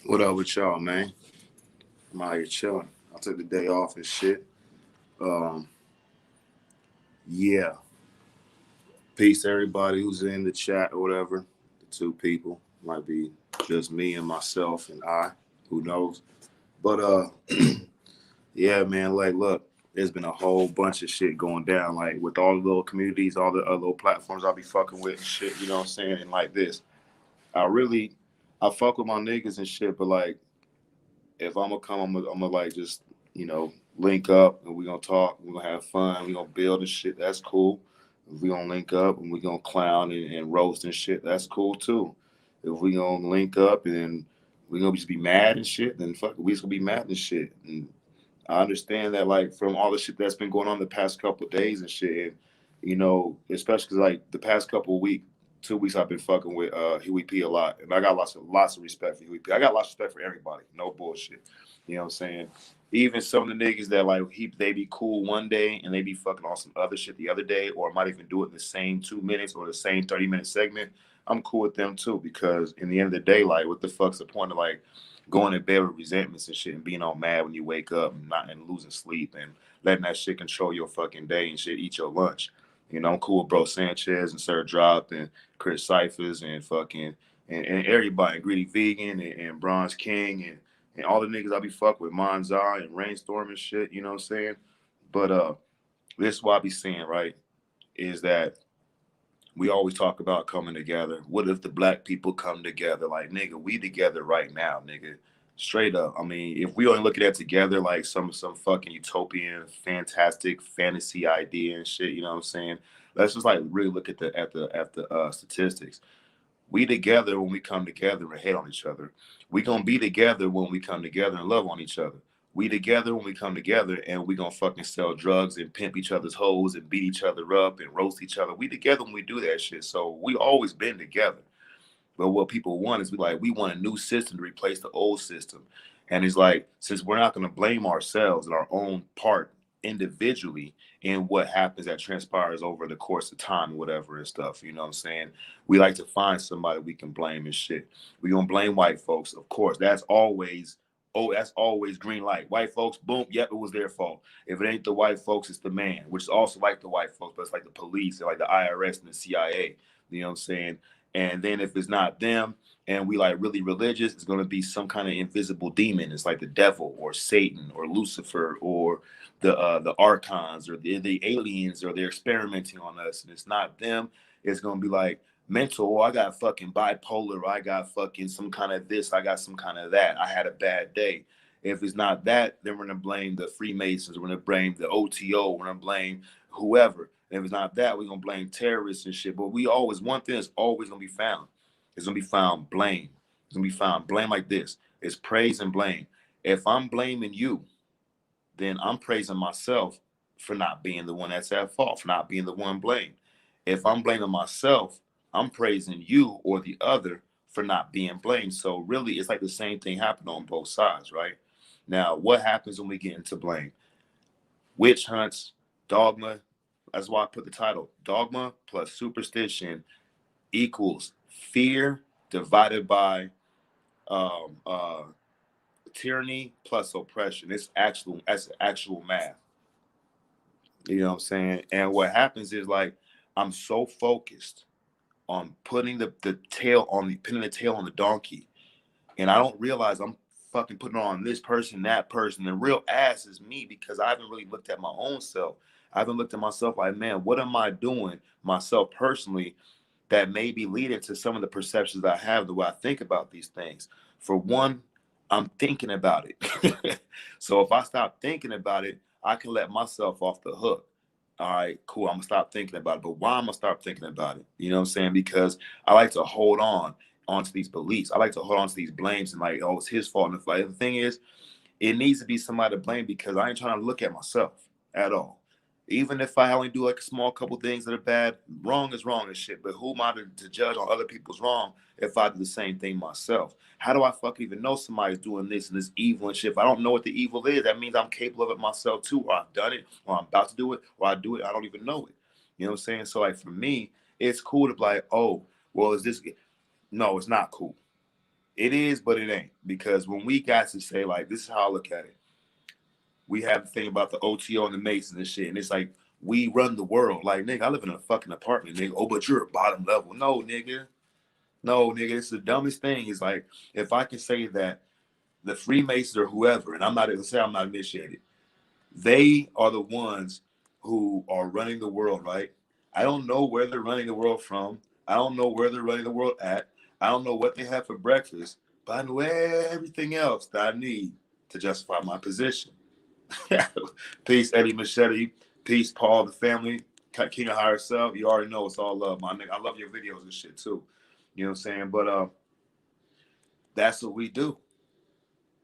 What up with y'all, man? I'm out here chilling. I took the day off and shit. Um, yeah. Peace to everybody who's in the chat or whatever. The two people might be just me and myself and I. Who knows? But yeah, man. Like, look, there's been a whole bunch of shit going down. Like with all the little communities, all the other little platforms I'll be fucking with and shit. You know what I'm saying? And like this, I really, I fuck with my niggas and shit. But like, if I'm gonna come, I'm gonna like just link up and we gonna talk. We gonna have fun. We gonna build and shit. That's cool. If we gonna link up and we gonna clown and roast and shit, that's cool too. If we gonna link up and we gonna just be mad and shit, then fuck, we just gonna be mad and shit. And I understand that like from all the shit that's been going on the past couple of days and shit, and especially 'cause, like the past couple of weeks, 2 weeks I've been fucking with Huey P a lot, and I got lots of respect for Huey P. I got lots of respect for everybody. No bullshit. You know what I'm saying? Even some of the niggas that like they be cool one day and they be fucking on some other shit the other day, or might even do it in the same 2 minutes or the same 30-minute segment. I'm cool with them too because in the end of the day, like, what the fuck's the point of like going to bed with resentments and shit and being all mad when you wake up and not and losing sleep and letting that shit control your fucking day and shit, eat your lunch. I'm cool with Bro Sanchez and Sir Dropped and Chris Cyphers and fucking and everybody, Greedy Vegan and Bronze King and all the niggas I be fuck with, Monzai and Rainstorm and shit, you know what I'm saying? But this is what I be saying, right? Is that we always talk about coming together. What if the black people come together? Like, nigga, we together right now, nigga. Straight up. I mean, if we only look at that together like some fucking utopian, fantastic fantasy idea and shit, you know what I'm saying? Let's just like really look at the statistics. We together when we come together and hate on each other. We gonna be together when we come together and love on each other. We together when we come together and we gonna fucking sell drugs and pimp each other's hoes and beat each other up and roast each other. We together when we do that shit. So we always been together. But what people want is we want a new system to replace the old system. And it's like, since we're not going to blame ourselves and our own part individually in what happens that transpires over the course of time, whatever and stuff, you know what I'm saying? We like to find somebody we can blame and shit. We gonna blame white folks, of course. That's always green light. White folks, boom, yep, it was their fault. If it ain't the white folks, it's the man, which is also like the white folks, but it's like the police, like the IRS and the CIA. You know what I'm saying? And then if it's not them and we like really religious, it's going to be some kind of invisible demon. It's like the devil or Satan or Lucifer or the archons or the aliens, or they're experimenting on us. And it's not them. It's going to be like mental. Oh, I got fucking bipolar. I got fucking some kind of this. I got some kind of that. I had a bad day. If it's not that, then we're going to blame the Freemasons. We're going to blame the OTO. We're going to blame whoever. And if it's not that, we're going to blame terrorists and shit. But one thing is always going to be found. It's going to be found blame. It's going to be found blame like this. It's praise and blame. If I'm blaming you, then I'm praising myself for not being the one that's at fault, for not being the one blamed. If I'm blaming myself, I'm praising you or the other for not being blamed. So really, it's like the same thing happened on both sides, right? Now, what happens when we get into blame? Witch hunts, dogma. That's why I put the title Dogma plus Superstition equals fear divided by um, uh, tyranny plus oppression. That's actual math. You know what I'm saying? And what happens is like I'm so focused on putting the tail on the pinning the tail on the donkey, and I don't realize I'm fucking putting it on this person, that person. The real ass is me because I haven't really looked at my own self. I haven't looked at myself like, man, what am I doing myself personally that may be leading to some of the perceptions I have, the way I think about these things. For one, I'm thinking about it. So if I stop thinking about it, I can let myself off the hook. All right, cool. I'm gonna stop thinking about it. But why I'm gonna stop thinking about it? You know what I'm saying? Because I like to hold onto these beliefs. I like to hold on to these blames and like, oh, it's his fault. And the thing is, it needs to be somebody to blame because I ain't trying to look at myself at all. Even if I only do like a small couple things that are bad, wrong is wrong and shit. But who am I to judge on other people's wrong if I do the same thing myself? How do I fucking even know somebody's doing this and this evil and shit? If I don't know what the evil is, that means I'm capable of it myself too, or I've done it, or I'm about to do it, or I do it, I don't even know it. You know what I'm saying? So like for me, it's cool to be like, oh, well, is this? No, it's not cool. It is, but it ain't. Because when we got to say, like, this is how I look at it. We have the thing about the OTO and the Masons and shit. And it's like, we run the world. Like, nigga, I live in a fucking apartment, nigga. Oh, but you're a bottom level. No, nigga. No, nigga. It's the dumbest thing. It's like, if I can say that the Freemasons or whoever, and I'm not, let's say I'm not initiated, they are the ones who are running the world, right? I don't know where they're running the world from. I don't know where they're running the world at. I don't know what they have for breakfast, but I know everything else that I need to justify my position. Peace, Eddie Machete. Peace, Paul, the family. King of Higher Self. You already know it's all love, my nigga. I love your videos and shit too. You know what I'm saying? But that's what we do.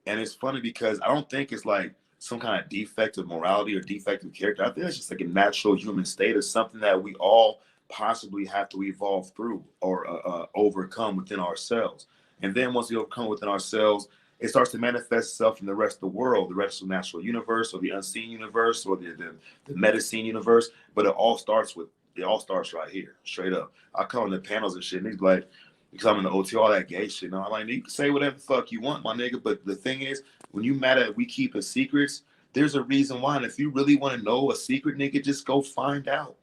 And it's funny because I don't think it's like some kind of defective morality or defective character. I think it's just like a natural human state or something that we all possibly have to evolve through or overcome within ourselves. And then once we overcome within ourselves, it starts to manifest itself in the rest of the world, the rest of the natural universe or the unseen universe or the medicine universe. But it all starts right here, straight up. I come in the panels and shit, and he's like, because I'm in the OT, all that gay shit. No, I'm like, you can say whatever the fuck you want, my nigga. But the thing is, when you mad at we keeping secrets, there's a reason why. And if you really want to know a secret, nigga, just go find out.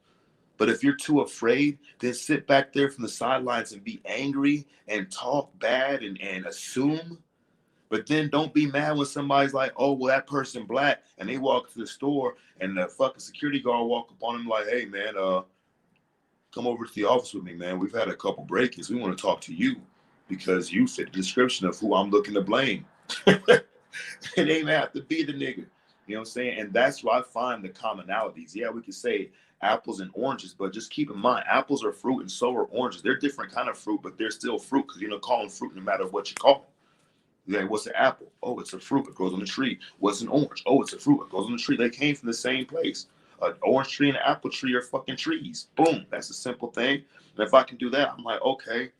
But if you're too afraid, then sit back there from the sidelines and be angry and talk bad and assume. But then don't be mad when somebody's like, oh, well, that person black, and they walk to the store and the fucking security guard walk up on them like, hey, man, come over to the office with me, man. We've had a couple break-ins. We want to talk to you because you fit the description of who I'm looking to blame. It ain't have to be the nigga. You know what I'm saying? And that's where I find the commonalities. Yeah, we could say apples and oranges, but just keep in mind, apples are fruit and so are oranges. They're different kind of fruit, but they're still fruit because call them fruit no matter what you call it. Like, what's an apple? Oh, it's a fruit. It grows on the tree. What's an orange? Oh, it's a fruit. It grows on the tree. They came from the same place. An orange tree and an apple tree are fucking trees. Boom. That's a simple thing. And if I can do that, I'm like, okay,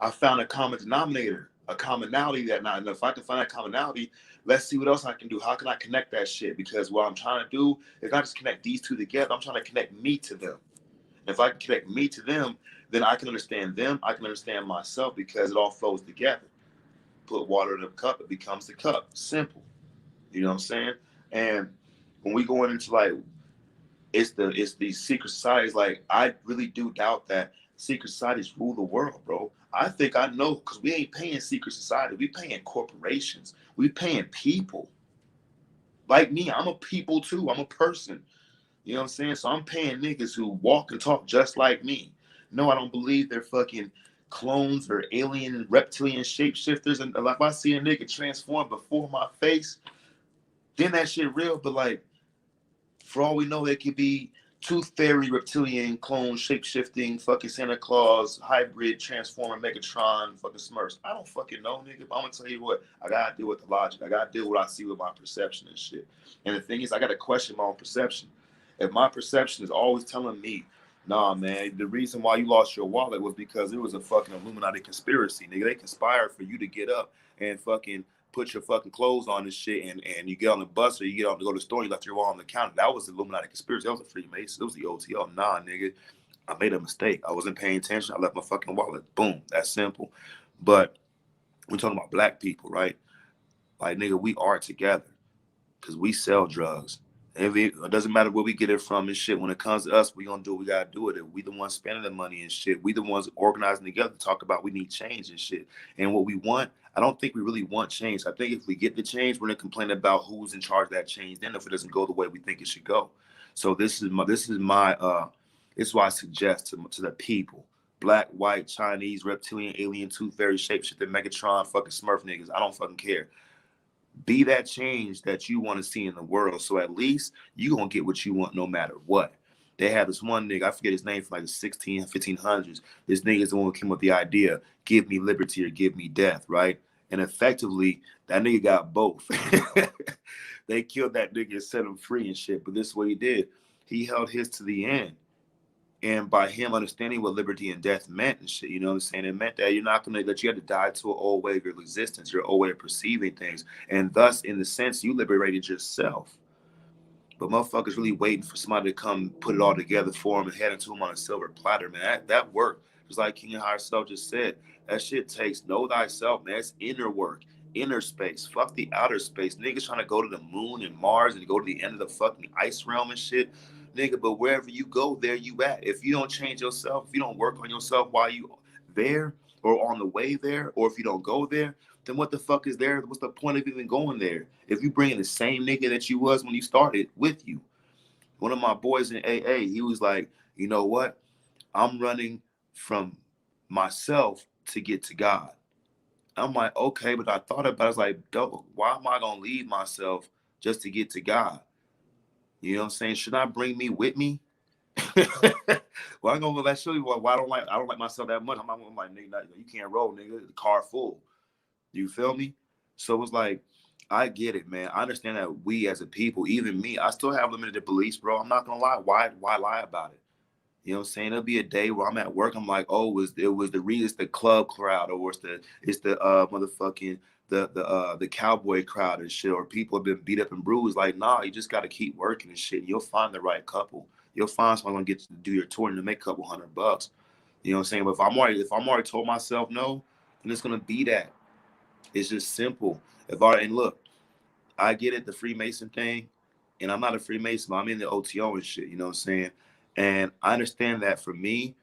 I found a common denominator, a commonality that now. And if I can find that commonality, let's see what else I can do. How can I connect that shit? Because what I'm trying to do is not just connect these two together. I'm trying to connect me to them. And if I can connect me to them, then I can understand them. I can understand myself because it all flows together. Put water in a cup, it becomes the cup. Simple. You know what I'm saying? And when we go into like it's these secret societies, like I really do doubt that secret societies rule the world, bro. I think I know because we ain't paying secret society, we paying corporations, we paying people. Like me, I'm a people too. I'm a person. You know what I'm saying? So I'm paying niggas who walk and talk just like me. No, I don't believe they're fucking clones or alien reptilian shapeshifters. And like if I see a nigga transform before my face, then that shit real. But like, for all we know, it could be tooth fairy, reptilian, clone, shape-shifting, fucking Santa Claus, hybrid, transformer, Megatron, fucking Smurfs. I don't fucking know, nigga. But I'm gonna tell you what, I gotta deal with the logic. I gotta deal with what I see with my perception and shit. And the thing is, I gotta question my own perception. If my perception is always telling me, nah, man, the reason why you lost your wallet was because it was a fucking Illuminati conspiracy, nigga. They conspired for you to get up and fucking put your fucking clothes on and shit, and you get on the bus or you get on to go to the store, you left your wallet on the counter. That was the Illuminati conspiracy. That was a Freemason. It was the OTL. Nah, nigga, I made a mistake. I wasn't paying attention. I left my fucking wallet. Boom. That's simple. But we're talking about black people, right? Like, nigga, we are together because we sell drugs. It doesn't matter where we get it from and shit. When it comes to us, we gonna do what we gotta do with it. We the ones spending the money and shit. We the ones organizing together to talk about we need change and shit. And what we want, I don't think we really want change. I think if we get the change, we're gonna complain about who's in charge of that change. Then if it doesn't go the way we think it should go. So this is why I suggest to the people. Black, white, Chinese, reptilian, alien, tooth fairy, shapeshifter, Megatron, fucking Smurf niggas. I don't fucking care. Be that change that you want to see in the world. So at least you gonna get what you want no matter what. They had this one nigga, I forget his name, from like the 1500s. This nigga is the one who came up with the idea, give me liberty or give me death, right? And effectively, that nigga got both. They killed that nigga and set him free and shit. But this is what he did. He held his to the end. And by him understanding what liberty and death meant and shit, you know what I'm saying? It meant that you're not going to, that you had to die to an old way of your existence, your old way of perceiving things. And thus, in the sense, you liberated yourself. But motherfuckers really waiting for somebody to come put it all together for them and hand it to them on a silver platter, man. That work Just like King of Higher Self just said, that shit takes know thyself, man. It's inner work, inner space. Fuck the outer space. Niggas trying to go to the moon and Mars and go to the end of the fucking ice realm and shit. Nigga, but wherever you go, there you at. If you don't change yourself, if you don't work on yourself while you there or on the way there, or if you don't go there, then what the fuck is there? What's the point of even going there? If you bring in the same nigga that you was when you started with you. One of my boys in AA, he was like, you know what? I'm running from myself to get to God. I'm like, okay, but I thought about it. I was like, why am I gonna leave myself just to get to God? You know what I'm saying? Should I bring me with me? Well, I'm gonna show you why I don't like myself that much. I'm like, nigga, you can't roll, nigga. The car full. You feel me? So it's like, I get it, man. I understand that we as a people, even me, I still have limited beliefs, bro. I'm not gonna lie. Why lie about it? You know what I'm saying? There'll be a day where I'm at work. I'm like, oh, it was it's the club crowd, or it's the motherfucking the cowboy crowd and shit, or people have been beat up and bruised. Like, nah, you just got to keep working and shit. You'll find the right couple. You'll find someone gonna get you to do your tour and to make a couple $100. You know what I'm saying? But if I'm already told myself no, then it's gonna be that. It's just simple. And look, I get it, the Freemason thing, and I'm not a Freemason, but I'm in the OTO and shit, you know what I'm saying? And I understand that for me,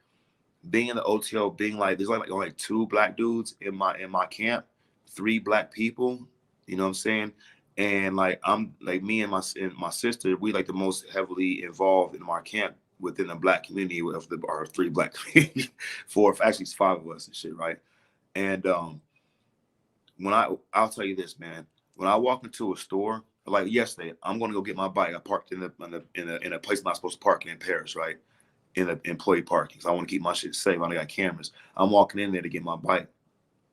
being in the OTO, being like, there's like two black dudes in my camp, three black people, you know what I'm saying? And like I'm like me and my sister, we like the most heavily involved in my camp within the black community of our three black four, actually it's five of us and shit, right? And I'll tell you this, man. When I walk into a store, like yesterday, I'm gonna go get my bike. I parked in a place I'm not supposed to park in Paris, right? In an employee parking. So I want to keep my shit safe. I got cameras. I'm walking in there to get my bike,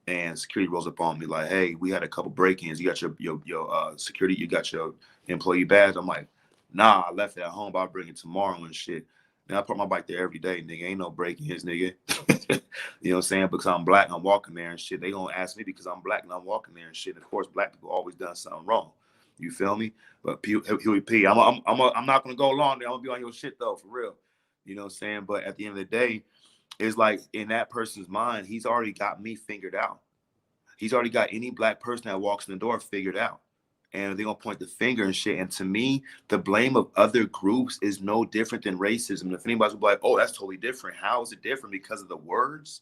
and security rolls up on me like, "Hey, we had a couple break-ins. You got your security. You got your employee badge." I'm like, "Nah, I left it at home. But I'll bring it tomorrow and shit." And I park my bike there every day, nigga. Ain't no break-ins, nigga. You know what I'm saying? Because I'm black, I'm walking there and shit. They gonna ask me because I'm black and I'm walking there and shit. Of course, black people always done something wrong. You feel me? But Huey P, I'm not gonna go long there. I'm gonna be on your shit though, for real. You know what I'm saying? But at the end of the day, it's like in that person's mind, he's already got me figured out. He's already got any black person that walks in the door figured out. And they're gonna point the finger and shit. And to me, the blame of other groups is no different than racism. And if anybody's like, oh, that's totally different. How is it different? Because of the words?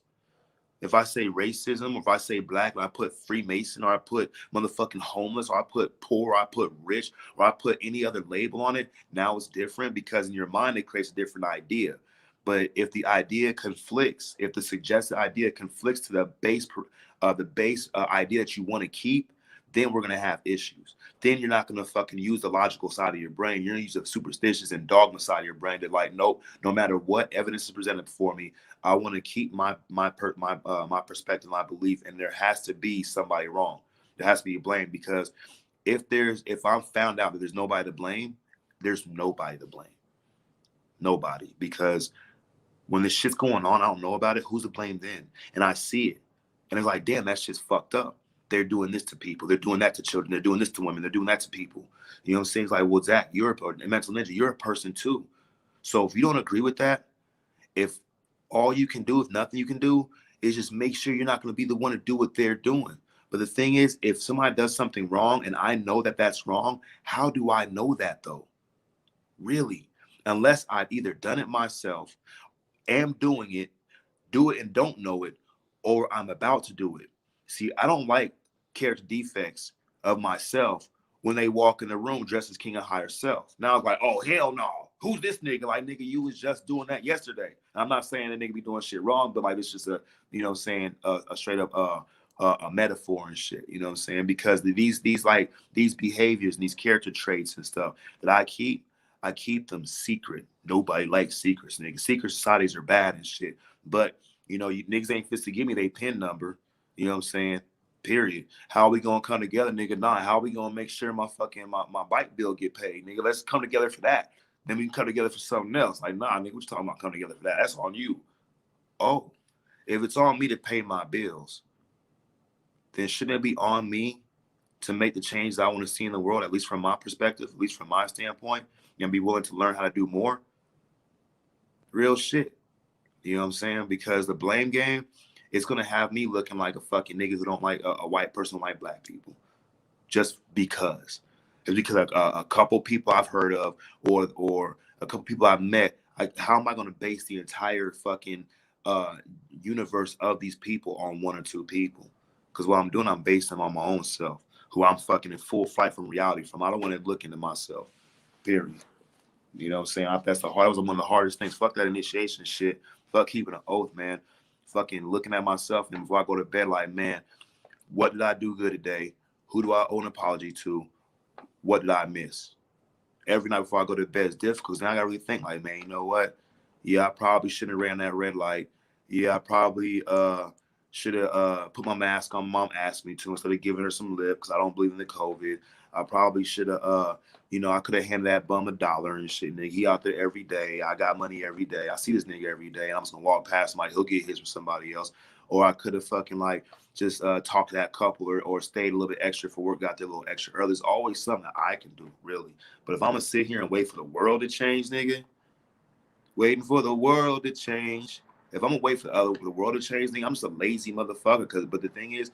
If I say racism, or if I say black, or I put Freemason, or I put motherfucking homeless, or I put poor, or I put rich, or I put any other label on it, now it's different because in your mind it creates a different idea. But if the idea conflicts, if the suggested idea conflicts to the base idea that you want to keep, then we're gonna have issues. Then you're not gonna fucking use the logical side of your brain. You're gonna use the superstitious and dogma side of your brain. That like, nope, no matter what evidence is presented before me, I want to keep my perspective, my belief, and there has to be somebody wrong. There has to be a blame because if I'm found out that there's nobody to blame, there's nobody to blame. Nobody. Because when this shit's going on, I don't know about it. Who's to blame then? And I see it. And it's like, damn, that shit's fucked up. They're doing this to people. They're doing that to children. They're doing this to women. They're doing that to people. You know what I'm saying? It's like, well, Zach, you're a mental ninja. You're a person too. So if you don't agree with that, if all you can do, if nothing you can do, is just make sure you're not going to be the one to do what they're doing. But the thing is, if somebody does something wrong and I know that that's wrong, how do I know that though? Really? Unless I've either done it myself, am doing it, do it and don't know it, or I'm about to do it. See, I don't like character defects of myself when they walk in the room dressed as king of higher self. Now it's like, oh, hell no. Who's this nigga? Like, nigga, you was just doing that yesterday. I'm not saying that nigga be doing shit wrong, but like, it's just you know what I'm saying, a straight up a metaphor and shit, you know what I'm saying? Because these behaviors and these character traits and stuff that I keep them secret. Nobody likes secrets, nigga. Secret societies are bad and shit. But, you know, you niggas ain't fit to give me their PIN number. You know what I'm saying? Period. How are we gonna come together, nigga? Nah, how are we gonna make sure my bike bill get paid, nigga? Let's come together for that. Then we can come together for something else. Like, nah, nigga, what you talking about coming together for that? That's on you. Oh, if it's on me to pay my bills, then shouldn't it be on me to make the changes I want to see in the world, at least from my perspective, at least from my standpoint, and be willing to learn how to do more? Real shit. You know what I'm saying? Because the blame game is gonna have me looking like a fucking nigga who don't like a white person who like black people. Just because. It's because a couple people I've heard of or a couple people I've met, how am I gonna base the entire fucking uh universe of these people on one or two people? Because what I'm doing, I'm basing them on my own self, who I'm fucking in full flight from reality from. I don't want to look into myself. Period. You know what I'm saying? That was one of the hardest things. Fuck that initiation shit. Fuck keeping an oath, man. Fucking looking at myself and before I go to bed, like, man, what did I do good today? Who do I owe an apology to? What did I miss? Every night before I go to bed is difficult. Now I gotta really think, like, man, you know what? Yeah, I probably shouldn't have ran that red light. Yeah, I probably should have put my mask on. Mom asked me to instead of giving her some lip because I don't believe in the COVID. I probably should have I could have handed that bum $1 and shit. Nigga, he out there every day. I got money every day. I see this nigga every day, and I'm just gonna walk past him like he'll get his from somebody else. Or I could have fucking like just talked to that couple or stayed a little bit extra for work, got there a little extra early. There's always something that I can do, really. But if I'm gonna sit here and wait for the world to change, nigga, waiting for the world to change. If I'm gonna wait for the world to change, nigga, I'm just a lazy motherfucker. But the thing is,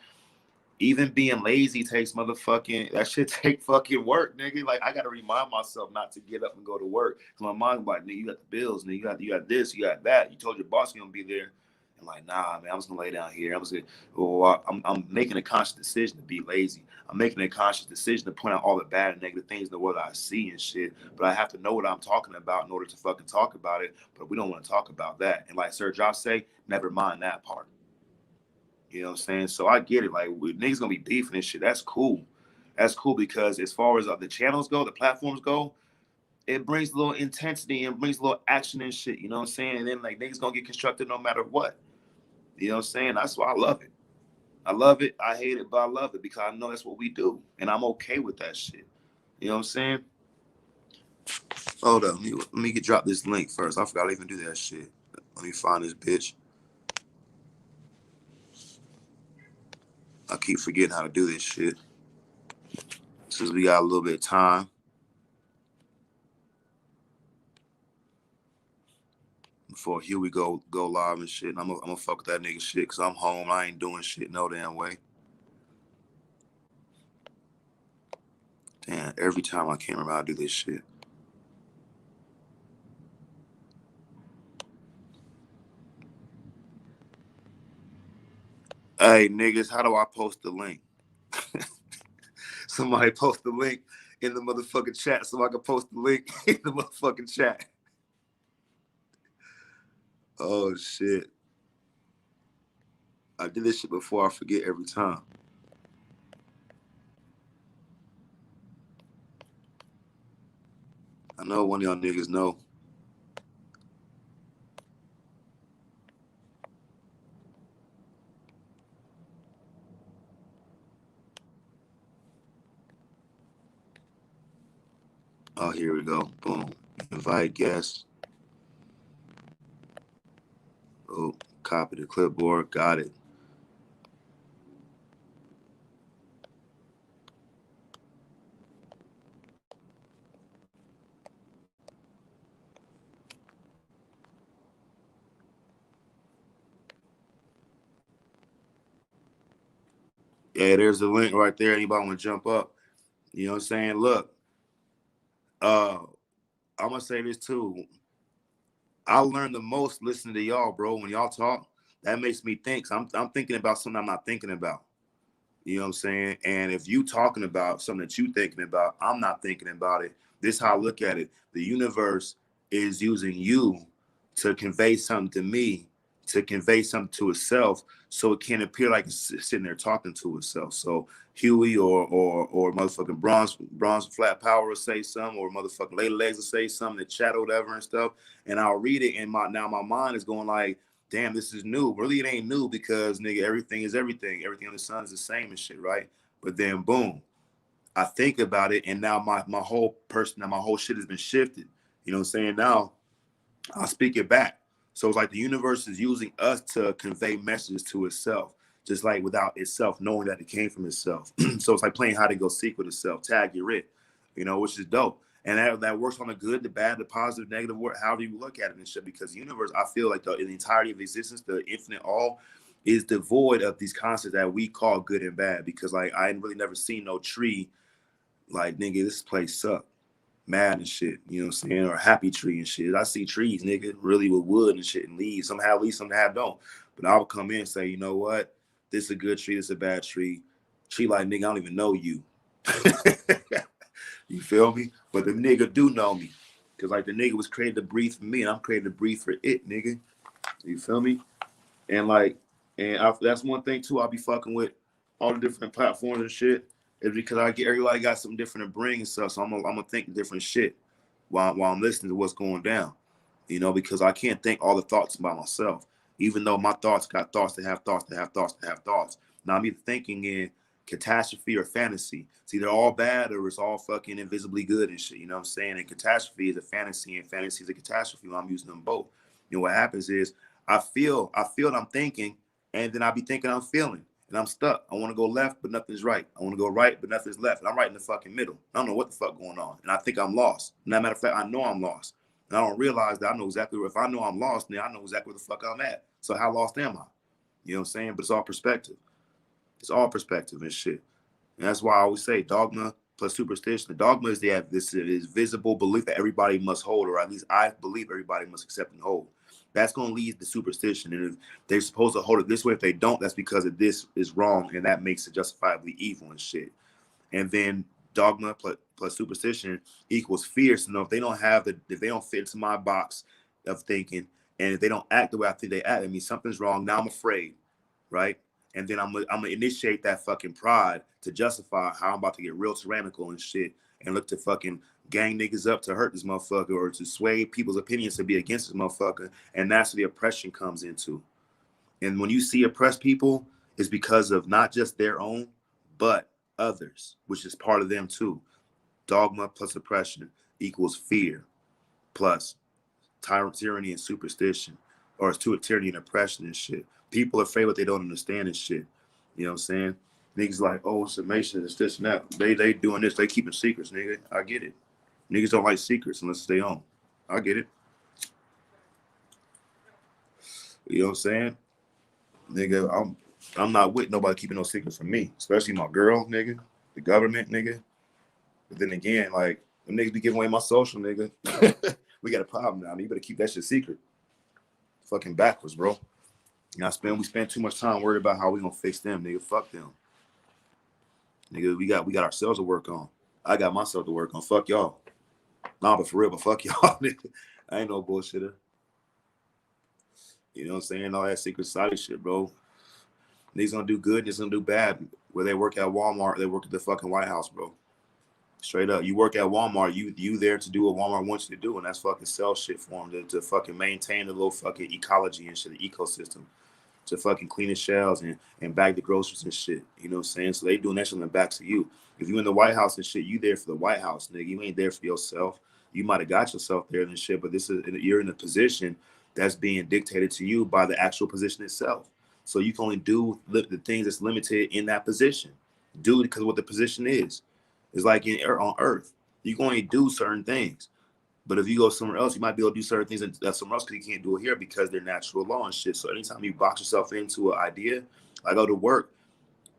even being lazy takes motherfucking that shit take fucking work, nigga. Like I gotta remind myself not to get up and go to work. Cause my mind's like, nigga, you got the bills, nigga, you got this, you got that. You told your boss you're gonna be there. And like, nah, man, I'm just gonna lay down here. I'm making a conscious decision to be lazy. I'm making a conscious decision to point out all the bad and negative things in the world I see and shit. But I have to know what I'm talking about in order to fucking talk about it. But we don't want to talk about that. And like Sir Josh say, never mind that part. You know what I'm saying? So I get it. Like niggas gonna be beefing and shit. That's cool. That's cool because as far as the channels go, the platforms go, it brings a little intensity and brings a little action and shit. You know what I'm saying? And then like niggas gonna get constructed no matter what. You know what I'm saying? That's why I love it. I love it. I hate it, but I love it because I know that's what we do, and I'm okay with that shit. You know what I'm saying? Hold up, let me get drop this link first. I forgot to even do that shit. Let me find this bitch. I keep forgetting how to do this shit. Since we got a little bit of time. Before here we go live and shit. And I'm gonna fuck with that nigga shit because I'm home. I ain't doing shit no damn way. Damn, every time I can't remember how to do this shit. Hey niggas, how do I post the link? Somebody post the link in the motherfucking chat so I can post the link in the motherfucking chat. Oh shit. I did this shit before, I forget every time. I know one of y'all niggas know. Oh, here we go. Boom. Invite guests. Oh, copy the clipboard. Got it. Yeah, there's the link right there. Anybody want to jump up? You know what I'm saying? Look, I'm gonna say this too. I learned the most listening to y'all, bro. When y'all talk, that makes me think. So I'm thinking about something I'm not thinking about. You know what I'm saying? And if you talking about something that you thinking about, I'm not thinking about it. This is how I look at it. The universe is using you to convey something to me, to convey something to itself, so it can't appear like it's sitting there talking to itself. So Huey or motherfucking Bronze Flat Power will say something, or motherfucking Lady Legs will say something, the chat or whatever and stuff, and I'll read it, and my mind is going like, damn, this is new. Really, it ain't new because nigga, everything is everything. Everything on the sun is the same and shit, right? But then boom, I think about it, and now my whole shit has been shifted. You know what I'm saying? Now I'll speak it back. So it's like the universe is using us to convey messages to itself, just like without itself knowing that it came from itself. So it's like playing hide and go seek with itself. Tag, you're it, which is dope. And that works on the good, the bad, the positive, negative, however you look at it and shit. Because the universe, I feel like the entirety of existence, the infinite all, is devoid of these concepts that we call good and bad. Because like I ain't really never seen no tree like, nigga, this place suck, mad and shit. You know what I'm saying? Or a happy tree and shit. I see trees, nigga, really with wood and shit and leaves. Some have leaves, some have don't. But I would come in and say, you know what? This is a good tree. This is a bad tree. Tree like, nigga, I don't even know you. You feel me? But the nigga do know me. Cause like the nigga was created to breathe for me and I'm created to breathe for it, nigga. You feel me? And like, that's one thing too. I'll be fucking with all the different platforms and shit. Is because everybody got something different to bring and stuff. So I'm gonna think different shit while I'm listening to what's going down. You know, because I can't think all the thoughts by myself. Even though my thoughts got thoughts to have thoughts to have thoughts to have thoughts. Now I'm either thinking in catastrophe or fantasy. It's either all bad or it's all fucking invisibly good and shit. You know what I'm saying? And catastrophe is a fantasy and fantasy is a catastrophe. When I'm using them both. You know what happens is I feel what I'm thinking, and then I be thinking I'm feeling. And I'm stuck. I want to go left, but nothing's right. I want to go right, but nothing's left. And I'm right in the fucking middle. I don't know what the fuck going on. And I think I'm lost. And as a matter of fact, I know I'm lost. And I don't realize that I know exactly where, if I know I'm lost, then I know exactly where the fuck I'm at. So how lost am I? You know what I'm saying? But it's all perspective. It's all perspective and shit. And that's why I always say dogma plus superstition. The dogma is this is visible belief that everybody must hold, or at least I believe everybody must accept and hold. That's going to lead to superstition. And if they're supposed to hold it this way, if they don't, that's because of this is wrong. And that makes it justifiably evil and shit. And then dogma plus superstition equals fear. So if they don't if they don't fit into my box of thinking, and if they don't act the way I think they act, it means something's wrong. Now I'm afraid, right? And then I'm gonna initiate that fucking pride to justify how I'm about to get real tyrannical and shit, and look to fucking gang niggas up to hurt this motherfucker or to sway people's opinions to be against this motherfucker. And that's where the oppression comes into. And when you see oppressed people, it's because of not just their own, but others, which is part of them too. Dogma plus oppression equals fear plus tyranny and superstition, or it's tyranny and oppression and shit. People are afraid what they don't understand and shit. You know what I'm saying? Niggas like, oh, it's a Mason, it's this and that. They doing this, they keeping secrets, nigga. I get it. Niggas don't like secrets unless they own. I get it. You know what I'm saying? Nigga, I'm not with nobody keeping no secrets from me, especially my girl, nigga, the government, nigga. But then again, like, them niggas be giving away my social, nigga. We got a problem now. You better keep that shit secret. Fucking backwards, bro. You know, we spend too much time worried about how we gonna fix them, nigga. Fuck them. Nigga, we got ourselves to work on. I got myself to work on. Fuck y'all. Nah, but for real, but fuck y'all, nigga. I ain't no bullshitter. You know what I'm saying? All that secret society shit, bro. Niggas gonna do good, niggas gonna do bad. Where they work at Walmart, they work at the fucking White House, bro. Straight up. You work at Walmart, you there to do what Walmart wants you to do, and that's fucking sell shit for them to fucking maintain the little fucking ecology and shit, the ecosystem. To fucking clean the shelves and bag the groceries and shit. You know what I'm saying? So they doing that shit on the backs of you. If you in the White House and shit, you there for the White House, nigga. You ain't there for yourself. You might have got yourself there and shit, but you're in a position that's being dictated to you by the actual position itself. So you can only do the things that's limited in that position. Do it because of what the position is. It's like on Earth. You can only do certain things. But if you go somewhere else, you might be able to do certain things that somewhere else because you can't do it here because they're natural law and shit. So anytime you box yourself into an idea, I go to work,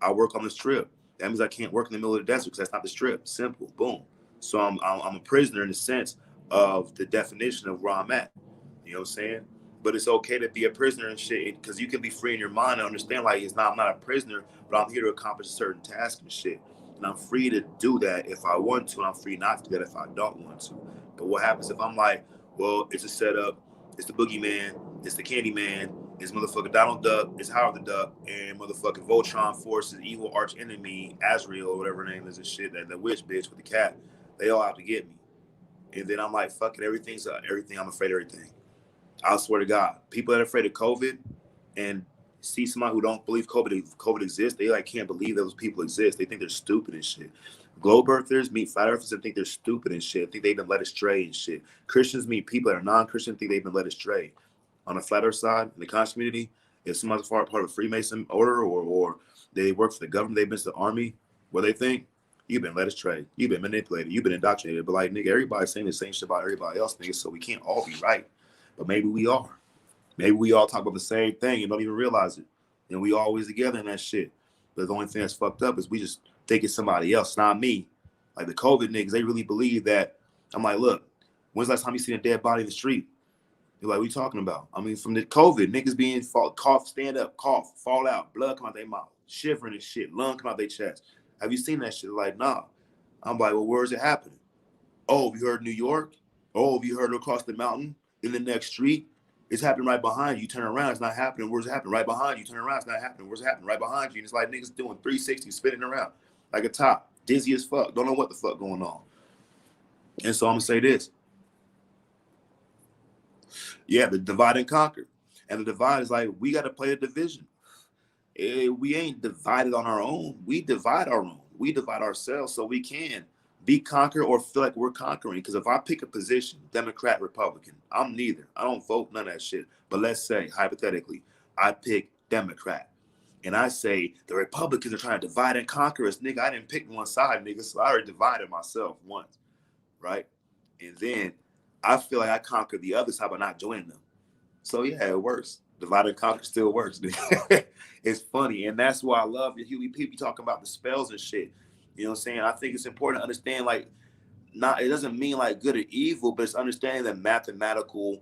I work on the strip. That means I can't work in the middle of the desert because that's not the strip. Simple, boom. So I'm a prisoner in the sense of the definition of where I'm at. You know what I'm saying? But it's okay to be a prisoner and shit because you can be free in your mind and understand like I'm not a prisoner, but I'm here to accomplish a certain task and shit. And I'm free to do that if I want to, and I'm free not to do that if I don't want to. But what happens if I'm like, well, it's a setup, it's the boogeyman, it's the Candyman, it's motherfucking Donald Duck, it's Howard the Duck, and motherfucking Voltron forces evil arch enemy, Azrael, or whatever her name is and shit, that witch bitch with the cat. They all have to get me. And then I'm like, fuck it, everything, I'm afraid of everything. I swear to God, people that are afraid of COVID and see somebody who don't believe COVID exists, they like can't believe those people exist. They think they're stupid and shit. Globe earthers meet flat earthers and think they're stupid and shit. Think they've been led astray and shit. Christians meet people that are non-Christian, think they've been led astray. On the flat earth side, in the conscious community, if somebody's part of a Freemason order or they work for the government, they've been to the army, what they think, You've been led astray. You've been manipulated. You've been indoctrinated. But like, nigga, everybody's saying the same shit about everybody else, nigga. So we can't all be right. But maybe we are. Maybe we all talk about the same thing and don't even realize it. And we always together in that shit. But the only thing that's fucked up is we just think it's somebody else, not me. Like the COVID niggas, they really believe that. I'm like, look, when's the last time you seen a dead body in the street? They're like, what you talking about? I mean, from the COVID, niggas being cough, stand up, cough, fall out, blood come out their mouth, shivering and shit, lung come out their chest. Have you seen that shit? Like, nah. I'm like, well, where is it happening? Oh, have you heard New York? Oh, have you heard across the mountain in the next street? It's happening right behind you. You turn around, it's not happening. Where's it happening? Right behind you. Turn around, it's not happening. Where's it happening? Right behind you. And it's like niggas doing 360, spinning around like a top, dizzy as fuck. Don't know what the fuck going on. And so I'm gonna say this. Yeah, the divide and conquer. And the divide is like, we got to play a division. We ain't divided on our own. We divide our own. We divide ourselves so we can be conquered or feel like we're conquering. Because if I pick a position, Democrat, Republican, I'm neither. I don't vote, none of that shit. But let's say, hypothetically, I pick Democrat. And I say, the Republicans are trying to divide and conquer us. Nigga, I didn't pick one side, nigga. So I already divided myself once, right? And then I feel like I conquered the other side by not joining them. So yeah, it works. Divide and conquer still works. It's funny. And that's why I love the Huey people talking about the spells and shit. You know what I'm saying? I think it's important to understand, like, it doesn't mean like good or evil, but it's understanding the mathematical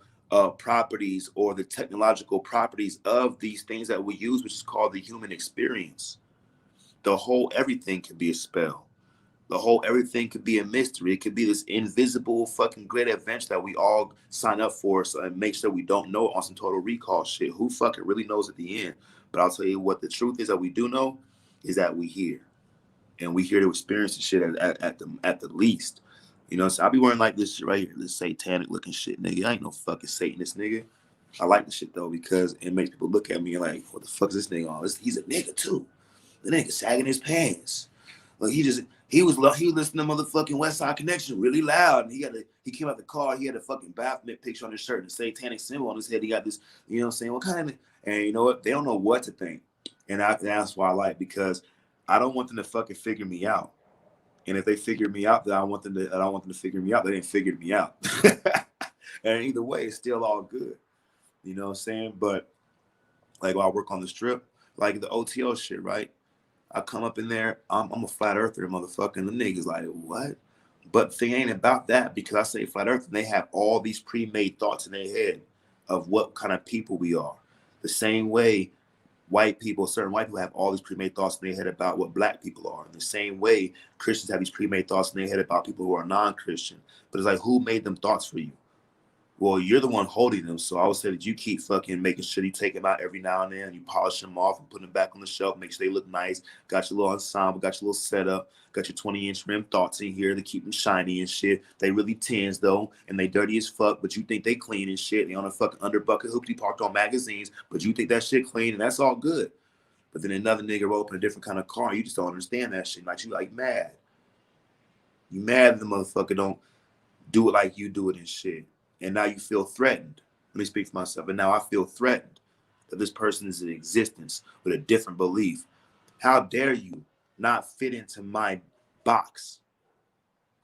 properties or the technological properties of these things that we use, which is called the human experience. The whole everything can be a spell. The whole everything could be a mystery. It could be this invisible fucking great adventure that we all sign up for, so and make sure we don't know on some total recall shit. Who fucking really knows at the end? But I'll tell you what the truth is that we do know is that we here. And we here to experience the shit at the least. You know, so I'll be wearing like this shit right here, this satanic looking shit, nigga. I ain't no fucking Satanist, nigga. I like the shit though because it makes people look at me and like, what the fuck is this nigga on? He's a nigga too. The nigga sagging his pants. Like he was listening to motherfucking West Side Connection really loud, and he came out the car. He had a fucking Baphomet picture on his shirt and a satanic symbol on his head. He got this, you know what I'm saying? What kind of? And you know what? They don't know what to think, and that's why I like, because I don't want them to fucking figure me out. And if they figure me out, then I don't want them to figure me out. They didn't figure me out. And either way, it's still all good. You know what I'm saying? But like while I work on the strip, like the OTL shit, right? I come up in there, I'm a flat earther, motherfucker. And the niggas like, what? But the thing ain't about that, because I say flat earther, and they have all these pre-made thoughts in their head of what kind of people we are. The same way certain white people have all these pre-made thoughts in their head about what black people are. In the same way, Christians have these pre-made thoughts in their head about people who are non-Christian. But it's like, who made them thoughts for you? Well, you're the one holding them. So I would say that you keep fucking making sure you take them out every now and then. You polish them off and put them back on the shelf. Make sure they look nice. Got your little ensemble. Got your little setup. Got your 20-inch rim thoughts in here to keep them shiny and shit. They really tins though, and they dirty as fuck. But you think they clean and shit. They on a fucking underbucket hoopty parked on magazines. But you think that shit clean, and that's all good. But then another nigga roll up in a different kind of car. You just don't understand that shit. Like you like mad. You mad that the motherfucker don't do it like you do it and shit. And now you feel threatened. Let me speak for myself. And now I feel threatened that this person is in existence with a different belief. How dare you not fit into my box?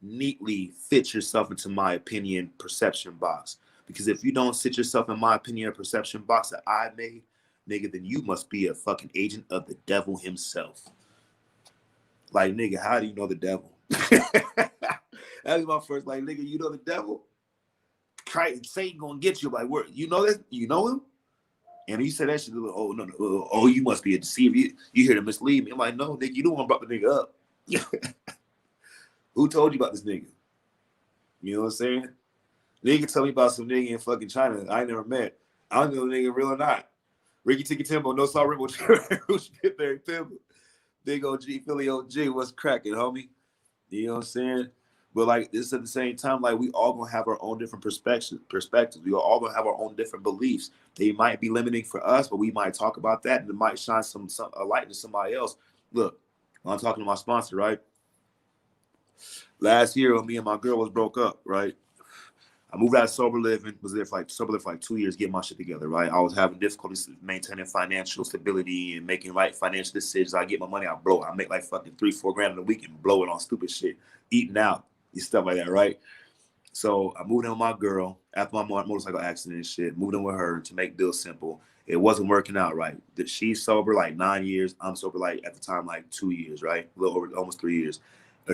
Neatly fit yourself into my opinion perception box. Because if you don't sit yourself in my opinion or perception box that I made, nigga, then you must be a fucking agent of the devil himself. Like, nigga, how do you know the devil? That was my first, like, nigga, you know the devil? Christ, Satan gonna get you. Like, where you know that? You know him? And he said that shit. Oh no, oh, you must be a deceiver. You here to mislead me? I'm like, no, nigga, you don't want to brought the nigga up. Who told you about this nigga? You know what I'm saying? Nigga tell me about some nigga in fucking China I ain't never met. I don't know the nigga real or not. Ricky Tiki Timbo, no saw Ripple, Pitberry Timber. Big OG, Philly OG, what's cracking, homie? You know what I'm saying? But like this at the same time, like we all gonna have our own different perspectives. We all gonna have our own different beliefs. They might be limiting for us, but we might talk about that, and it might shine a light to somebody else. Look, I'm talking to my sponsor, right? Last year when me and my girl was broke up, right? I moved out of sober living, was there for like sober living for like 2 years, getting my shit together, right? I was having difficulties maintaining financial stability and making right financial decisions. I get my money, I blow it. I make like fucking 3-4 grand in a week and blow it on stupid shit, eating out, and stuff like that, right? So I moved in with my girl after my motorcycle accident and shit, moved in with her to make deals simple. It wasn't working out right. She's sober like 9 years. I'm sober like at the time like 2 years, right? A little over almost 3 years.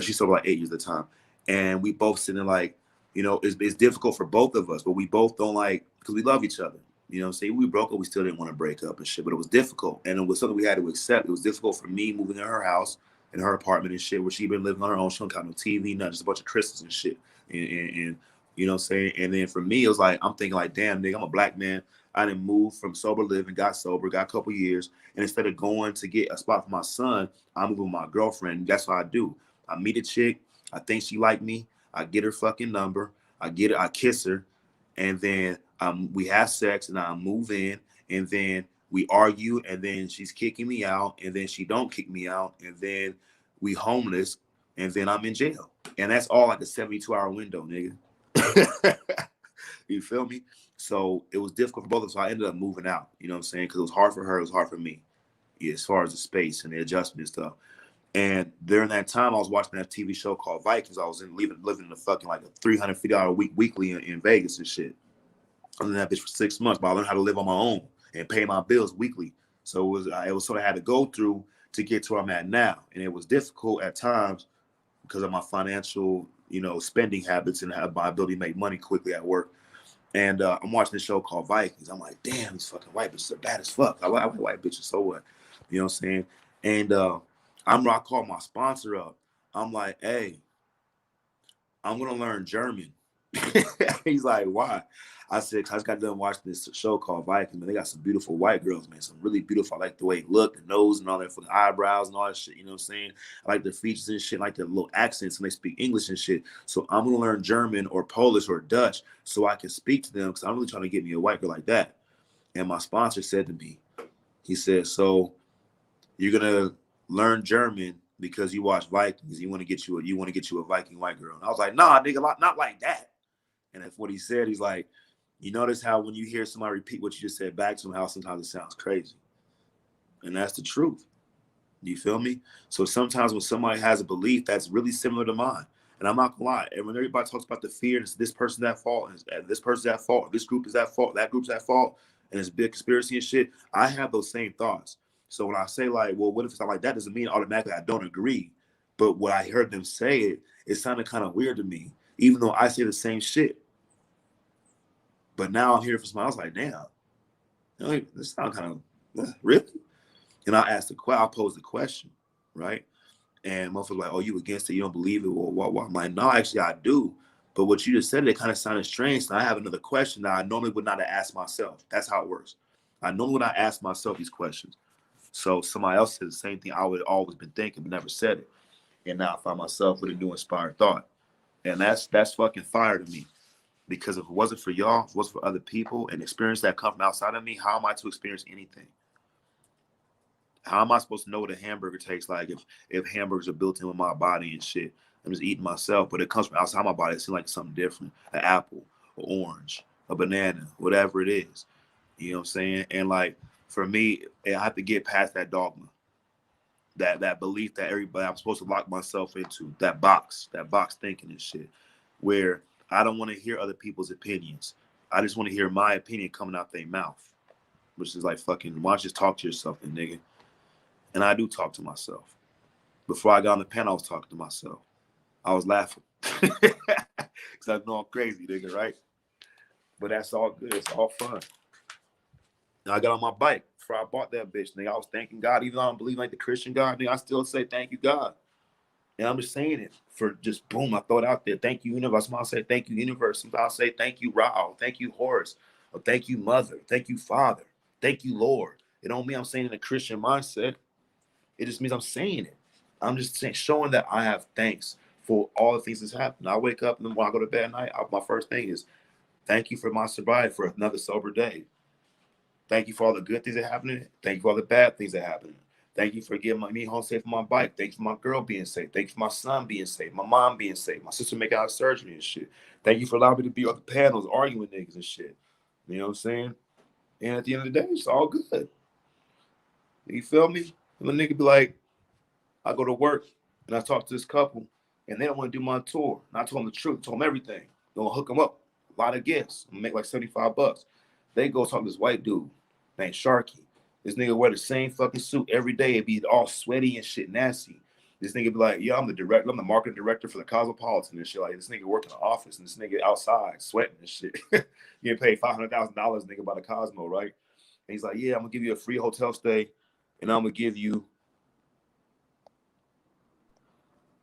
She's sober like 8 years at the time. And we both sitting like, you know, it's difficult for both of us, but we both don't like, because we love each other. You know what I'm saying? We broke up, we still didn't want to break up and shit, but it was difficult. And it was something we had to accept. It was difficult for me moving in her house, in her apartment and shit, where she been living on her own. She don't got no TV, nothing, just a bunch of crystals and shit. And you know what I'm saying? And then for me, it was like, I'm thinking like, damn, nigga, I'm a black man. I didn't move from sober living, got sober, got a couple years. And instead of going to get a spot for my son, I move with my girlfriend. That's what I do. I meet a chick. I think she like me. I get her fucking number. I get it. I kiss her. And then we have sex and I move in. And then we argue. And then she's kicking me out. And then she don't kick me out. And then we homeless. And then I'm in jail. And that's all like a 72-hour window, nigga. You feel me? So it was difficult for both of us. So I ended up moving out, you know what I'm saying? Because it was hard for her, it was hard for me, yeah, as far as the space and the adjustment and stuff. And during that time, I was watching that TV show called Vikings. I was living in a fucking like a $350 weekly in Vegas and shit. I was in that bitch for 6 months, but I learned how to live on my own and pay my bills weekly. So it was sort of had to go through to get to where I'm at now. And it was difficult at times because of my financial, you know, spending habits and my ability to make money quickly at work. And I'm watching this show called Vikings. I'm like, damn, these fucking white bitches are bad as fuck. I like white bitches, so what? You know what I'm saying? And I called my sponsor up. I'm like, hey, I'm going to learn German. He's like, why? I said, cause I just got done watching this show called Vikings, man. They got some beautiful white girls, man. Some really beautiful. I like the way they look, the nose and all that fucking eyebrows and all that shit. You know what I'm saying? I like their features and shit, I like their little accents, and they speak English and shit. So I'm gonna learn German or Polish or Dutch so I can speak to them, because I'm really trying to get me a white girl like that. And my sponsor said to me, he said, so you're gonna learn German because you watch Vikings. You want to get you a Viking white girl. And I was like, nah, nigga, not like that. And that's what he said. He's like, you notice how when you hear somebody repeat what you just said back to them, how sometimes it sounds crazy. And that's the truth. You feel me? So sometimes when somebody has a belief that's really similar to mine, and I'm not gonna lie, and when everybody talks about the fear, and it's this person's at fault, and this person's at fault, this group is at fault, that group's at fault, and it's big conspiracy and shit, I have those same thoughts. So when I say like, well, what if it's not like that, doesn't mean automatically I don't agree. But what I heard them say, it sounded kind of weird to me, even though I say the same shit. But now I'm here for somebody else, like, damn, you know, this sounds kind of, really? And I posed the question, right? And motherfuckers like, oh, you against it? You don't believe it? Well, what? I'm like, no, actually, I do. But what you just said, it kind of sounded strange. So I have another question that I normally would not have asked myself. That's how it works. I normally would not ask myself these questions. So somebody else said the same thing I would have always been thinking, but never said it. And now I find myself with a new inspired thought. And that's fucking fire to me. Because if it wasn't for y'all, if it was for other people and experience that come from outside of me, how am I to experience anything? How am I supposed to know what a hamburger tastes like if hamburgers are built in with my body and shit? I'm just eating myself, but it comes from outside my body. It seems like something different, an apple, an orange, a banana, whatever it is. You know what I'm saying? And like, for me, I have to get past that dogma, that belief that everybody, I'm supposed to lock myself into, that box thinking and shit, where I don't want to hear other people's opinions. I just want to hear my opinion coming out their mouth, which is like, fucking, why don't you just talk to yourself then, nigga? And I do talk to myself. Before I got on the panel, I was talking to myself. I was laughing. Because I know I'm crazy, nigga, right? But that's all good. It's all fun. And I got on my bike before I bought that bitch, nigga. I was thanking God. Even though I don't believe like the Christian God, nigga, I still say thank you, God. And I'm just saying it for just boom. I throw it out there. Thank you, universe. Sometimes I'll say thank you, universe. Sometimes I'll say thank you, Ra. Thank you, Horus. Or thank you, Mother. Thank you, Father. Thank you, Lord. It don't mean I'm saying in a Christian mindset. It just means I'm saying it. I'm just saying, showing that I have thanks for all the things that's happened. I wake up and then when I go to bed at night, my first thing is thank you for my sobriety, for another sober day. Thank you for all the good things that happened. Thank you for all the bad things that happened. Thank you for getting me home safe on my bike. Thank you for my girl being safe. Thank you for my son being safe. My mom being safe. My sister making out surgery and shit. Thank you for allowing me to be on the panels arguing with niggas and shit. You know what I'm saying? And at the end of the day, it's all good. You feel me? And the nigga be like, I go to work and I talk to this couple and they don't want to do my tour. And I told them the truth, told them everything. Gonna hook them up. A lot of gifts. I'm gonna make like $75. They go talk to this white dude named Sharky. This nigga wear the same fucking suit every day. It be all sweaty and shit, nasty. This nigga be like, yeah, I'm the marketing director for the Cosmopolitan and shit. Like this nigga work in the office and this nigga outside sweating and shit. You get paid $500,000 nigga by the Cosmo, right? And he's like, yeah, I'm gonna give you a free hotel stay and I'm gonna give you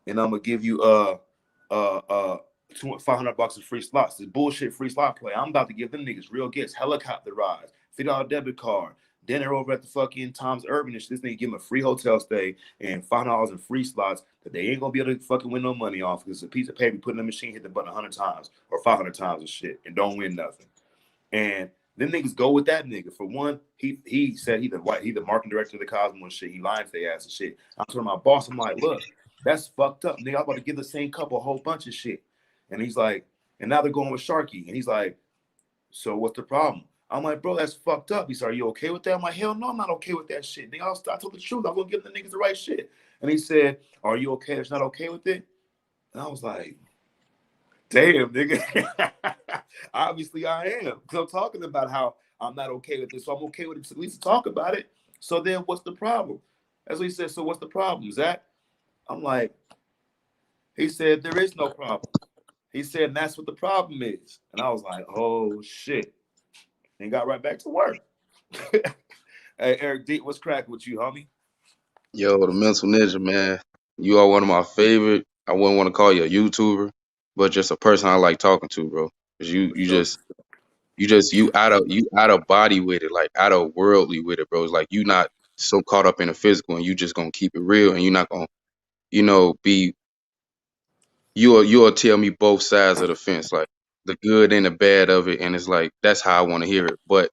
$500 of free slots. This bullshit free slot play. I'm about to give them niggas real gifts, helicopter rides, $50 debit card, dinner over at the fucking Tom's Urban and shit. This nigga give them a free hotel stay and $5 in free slots that they ain't gonna be able to fucking win no money off because it's a piece of paper put in the machine, hit the button 100 times or 500 times and shit and don't win nothing. And them niggas go with that nigga. For one, he said he the marketing director of the Cosmo and shit. He lying for their ass and shit. I told my boss, I'm like, look, that's fucked up, nigga. I'm about to give the same couple a whole bunch of shit. And he's like, and now they're going with Sharky. And he's like, so what's the problem? I'm like, bro, that's fucked up. He said, are you okay with that? I'm like, hell no, I'm not okay with that shit. Nigga, I told the truth. I'm gonna give the niggas the right shit. And he said, are you okay? It's not okay with it? And I was like, damn, nigga. Obviously I am. Because I'm talking about how I'm not okay with this. So I'm okay with it. At least talk about it. So then what's the problem? That's what he said. So what's the problem, Zach? I'm like, he said, there is no problem. He said, and that's what the problem is. And I was like, oh shit. And got right back to work. Hey, Eric D, what's cracking with you, homie? Yo, the mental ninja, man. You are one of my favorite. I wouldn't want to call you a YouTuber, but just a person I like talking to, bro. Cause you For you sure. just you out of body with it, like out of worldly with it, bro. It's like you not so caught up in the physical and you just gonna keep it real and you're not gonna, be you'll tell me both sides of the fence, like the good and the bad of it, and it's like that's how I want to hear it. But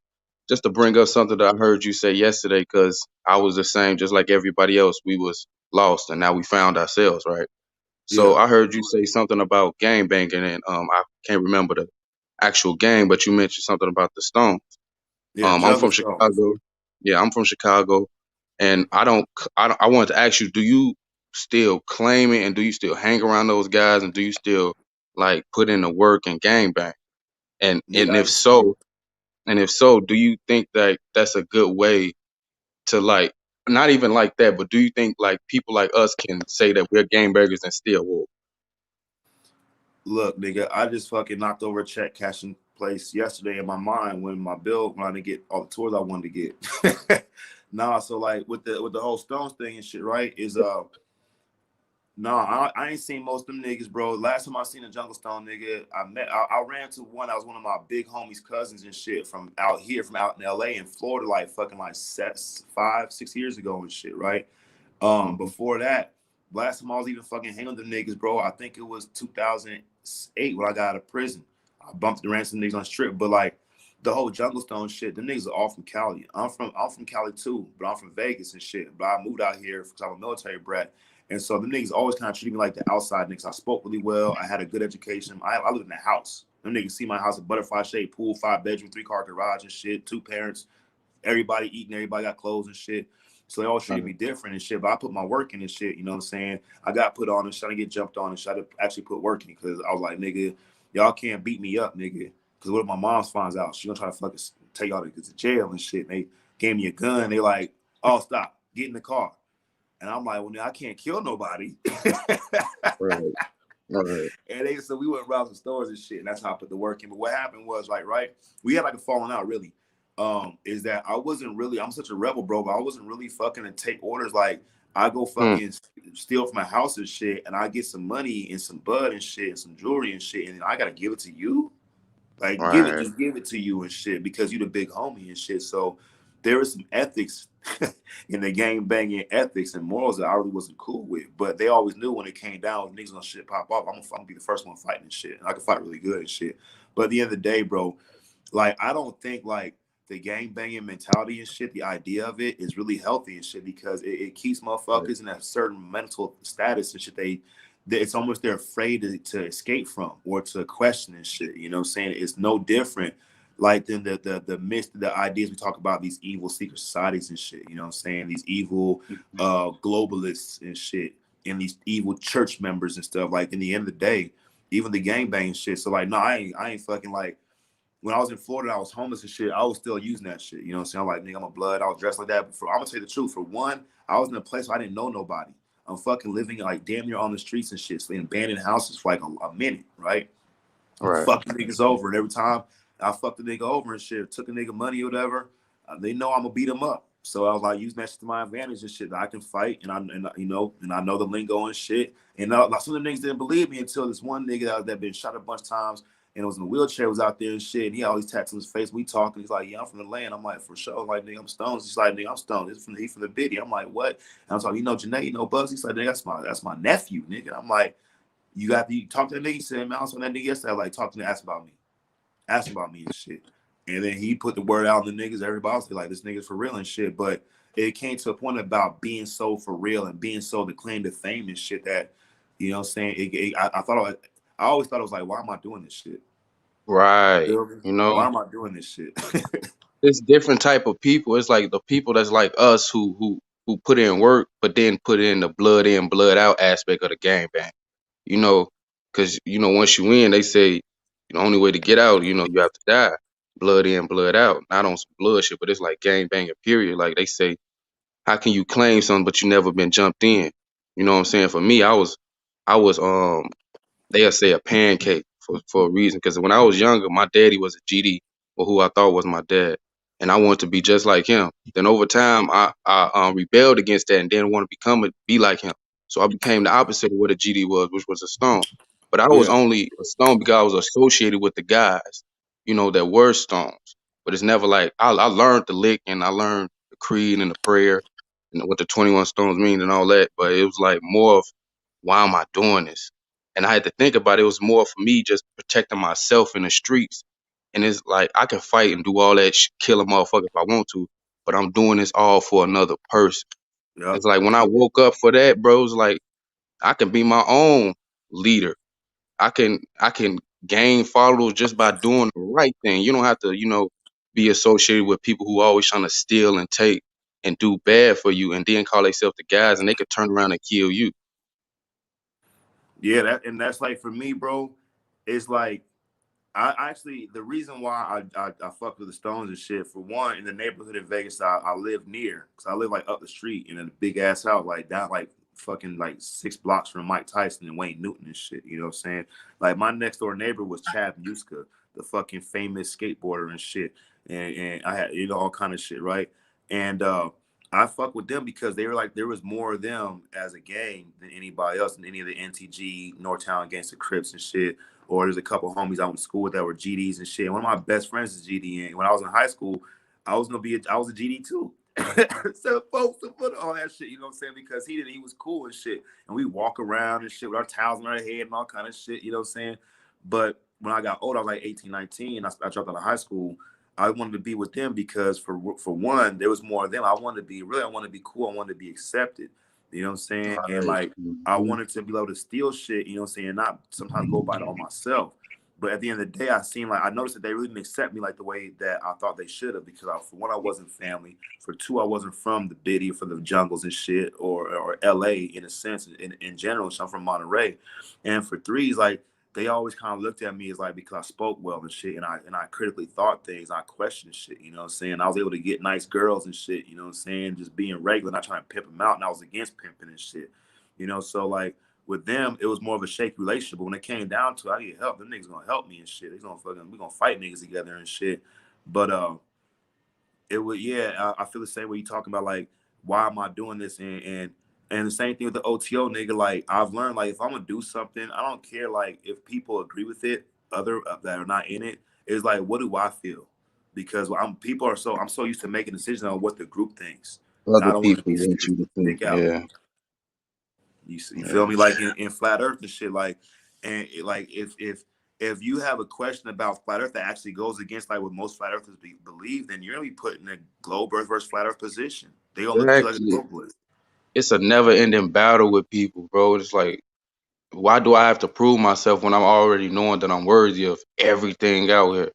just to bring up something that I heard you say yesterday, because I was the same, just like everybody else, we was lost and now we found ourselves, right? So Yeah. I heard you say something about gang banging, and I can't remember the actual game, but you mentioned something about the Stone. Yeah, I'm Jungle from Stones. Chicago. Yeah, I'm from Chicago, and I wanted to ask you, do you still claim it, and do you still hang around those guys, and do you still like put in the work and gang bang? And Yeah, and I if used to do. so, do you think that that's a good way to like not even like that, but do you think like people like us can say that we're gang bangers and still wolf? Look, nigga, I just fucking knocked over a check cashing place yesterday in my mind when I didn't get all the tours I wanted to get. Nah, so like with the whole Stones thing and shit, right? I ain't seen most of them niggas, bro. Last time I seen a Jungle Stone nigga, I ran to one. I was one of my big homies' cousins and shit from out here, from out in LA and Florida, like fucking like 5, 6 years ago and shit, right? Hmm. Before that, last time I was even fucking hanging with them niggas, bro, I think it was 2008 when I got out of prison. I bumped around some niggas on the strip, but like the whole Jungle Stone shit, them niggas are all from Cali. I'm from Cali too, but I'm from Vegas and shit. But I moved out here because I'm a military brat. And so the niggas always kind of treated me like the outside niggas. I spoke really well. I had a good education. I lived in a house. Them niggas see my house, a butterfly shaped pool, 5 bedroom, 3 car garage and shit, 2 parents, everybody eating, everybody got clothes and shit. So they all treated me different and shit. But I put my work in and shit, you know what I'm saying? I got put on and trying to get jumped on and shit. I actually put work in because I was like, nigga, y'all can't beat me up, nigga. Because what if my mom finds out? She gonna try to fucking take y'all to jail and shit. And they gave me a gun. They like, oh, stop, get in the car. And I'm like, well, I can't kill nobody. Right. Right. And so we went around some stores and shit, and that's how I put the work in. But what happened was like, right, we had like a falling out really. Is that I wasn't really, I'm such a rebel, bro, but I wasn't really fucking to take orders. Like I go Mm, fucking steal from my house and shit, and I get some money and some bud and shit and some jewelry and shit, and I gotta give it to you. Like right. just give it to you and shit because you the big homie and shit. So there is some ethics in the gang banging ethics and morals that I really wasn't cool with. But they always knew when it came down, when niggas on shit pop off, I'm gonna be the first one fighting and shit. And I can fight really good and shit. But at the end of the day, bro, like I don't think like the gang banging mentality and shit, the idea of it is really healthy and shit because it keeps Right. motherfuckers in a certain mental status and shit. It's almost they're afraid to escape from or to question and shit. You know what I'm saying? It's no different like than the myth, the ideas we talk about these evil secret societies and shit. You know what I'm saying? These evil globalists and shit, and these evil church members and stuff. Like in the end of the day, even the gang banging shit. So like, no, I ain't fucking like when I was in Florida, I was homeless and shit. I was still using that shit. You know what I'm saying? I'm like, nigga, I'm a blood. I was dressed like that. But I'm gonna tell you the truth. For one, I was in a place where I didn't know nobody. I'm fucking living like damn near on the streets and shit, so in abandoned houses for like a minute, right? Right. Fucking niggas over, and every time I fucked the nigga over and shit, took a nigga money or whatever, they know I'm gonna beat him up. So I was like using that shit to my advantage and shit. That I can fight, and you know, and I know the lingo and shit. And like some of the niggas didn't believe me until this one nigga that been shot a bunch of times and was in a wheelchair was out there and shit. And he always tats on his face. We talking. He's like, yeah, I'm from the land. I'm like, for sure. I'm like, nigga, I'm Stones. He's like, nigga, I'm Stones. He from the biddy. I'm like, what? And I'm talking, you know, Janae, you know, Bugs. He's like, nigga, that's my nephew, nigga. I'm like, you talk to that nigga. He said, man, I was on that nigga yesterday. I like talk to him, ask about me and shit. And then he put the word out on the niggas. Everybody was like, this nigga's for real and shit. But it came to a point about being so for real and being so the claim to fame and shit that, you know what I'm saying? I always thought it was like, why am I doing this shit? You Right. feel me? You know, Why am I doing this shit? it's different type of people. It's like the people that's like us who put in work, but then put in the blood in, blood out aspect of the game bang. You know, because once you in, they say the only way to get out, you have to die. Blood in, blood out. Not on some blood shit, but it's like gang banging. Period. Like they say, how can you claim something but you never been jumped in? You know what I'm saying? For me, I was they'll say a pancake for a reason. Because when I was younger, my daddy was a GD, or who I thought was my dad, and I wanted to be just like him. Then over time, I rebelled against that and didn't want to be like him. So I became the opposite of what a GD was, which was a stone. But I was Yeah. only a stone because I was associated with the guys, that were stones. But it's never like I learned the lick and I learned the creed and the prayer and what the 21 stones mean and all that. But it was like more of why am I doing this? And I had to think about it. It was more for me just protecting myself in the streets. And it's like I can fight and do all that, kill a motherfucker if I want to, but I'm doing this all for another person. Yep. It's like when I woke up for that, bro, it's like I can be my own leader. I can gain followers just by doing the right thing. You don't have to, be associated with people who always trying to steal and take and do bad for you and then call themselves the guys and they could turn around and kill you. Yeah, that's like for me, bro, it's like I actually the reason why I fuck with the Stones and shit. For one, in the neighborhood in Vegas, I live near because I live like up the street in a big ass house, like down like fucking like 6 blocks from Mike Tyson and Wayne Newton and shit. You know what I'm saying? Like my next door neighbor was Chad Muska, the fucking famous skateboarder and shit, and I had all kind of shit, right? And I fuck with them because they were like there was more of them as a gang than anybody else in any of the NTG, Northtown Gangsta Crips and shit, or there's a couple homies I went to school with that were GDs and shit. One of my best friends is GD, and when I was in high school, I was a GD too. So folks to put all that shit, you know what I'm saying? Because he was cool and shit, and we walk around and shit with our towels on our head and all kind of shit, you know what I'm saying? But when I got old, I was like 18, 19. I dropped out of high school. I wanted to be with them because for one, there was more of them. I wanted to be really, I wanted to be cool. I wanted to be accepted. You know what I'm saying? And Right. like I Mhm. wanted to be able to steal shit, you know what I'm saying, not sometimes go by it on myself. But at the end of the day, I noticed that they really didn't accept me like the way that I thought they should have because for one, I wasn't family. For two, I wasn't from the Biddy or from the jungles and shit or LA in a sense in general. So I'm from Monterey. And for three, it's like they always kind of looked at me as like because I spoke well and shit and I critically thought things, I questioned shit, you know what I'm saying? I was able to get nice girls and shit, you know what I'm saying? Just being regular, not trying to pimp them out. And I was against pimping and shit. So like with them, it was more of a shaky relationship. But when it came down to it, I need help. Them niggas gonna help me and shit. We gonna fight niggas together and shit. But it would I feel the same way you talking about like why am I doing this and the same thing with the OTO nigga. Like I've learned like if I'm gonna do something, I don't care like if people agree with it, other that are not in it. It's like what do I feel? Because I'm so used to making decisions on what the group thinks, and I Other don't want to people be want you to think, stick out. yeah, You yeah. feel me? Like in flat Earth and shit. Like and like if if you have a question about flat Earth that actually goes against like what most flat earthers believe, then you're gonna be put in a globe Earth versus flat Earth position. They gonna look at you like a Exactly. globalist. It's a never ending battle with people, bro. It's like, why do I have to prove myself when I'm already knowing that I'm worthy of everything out here?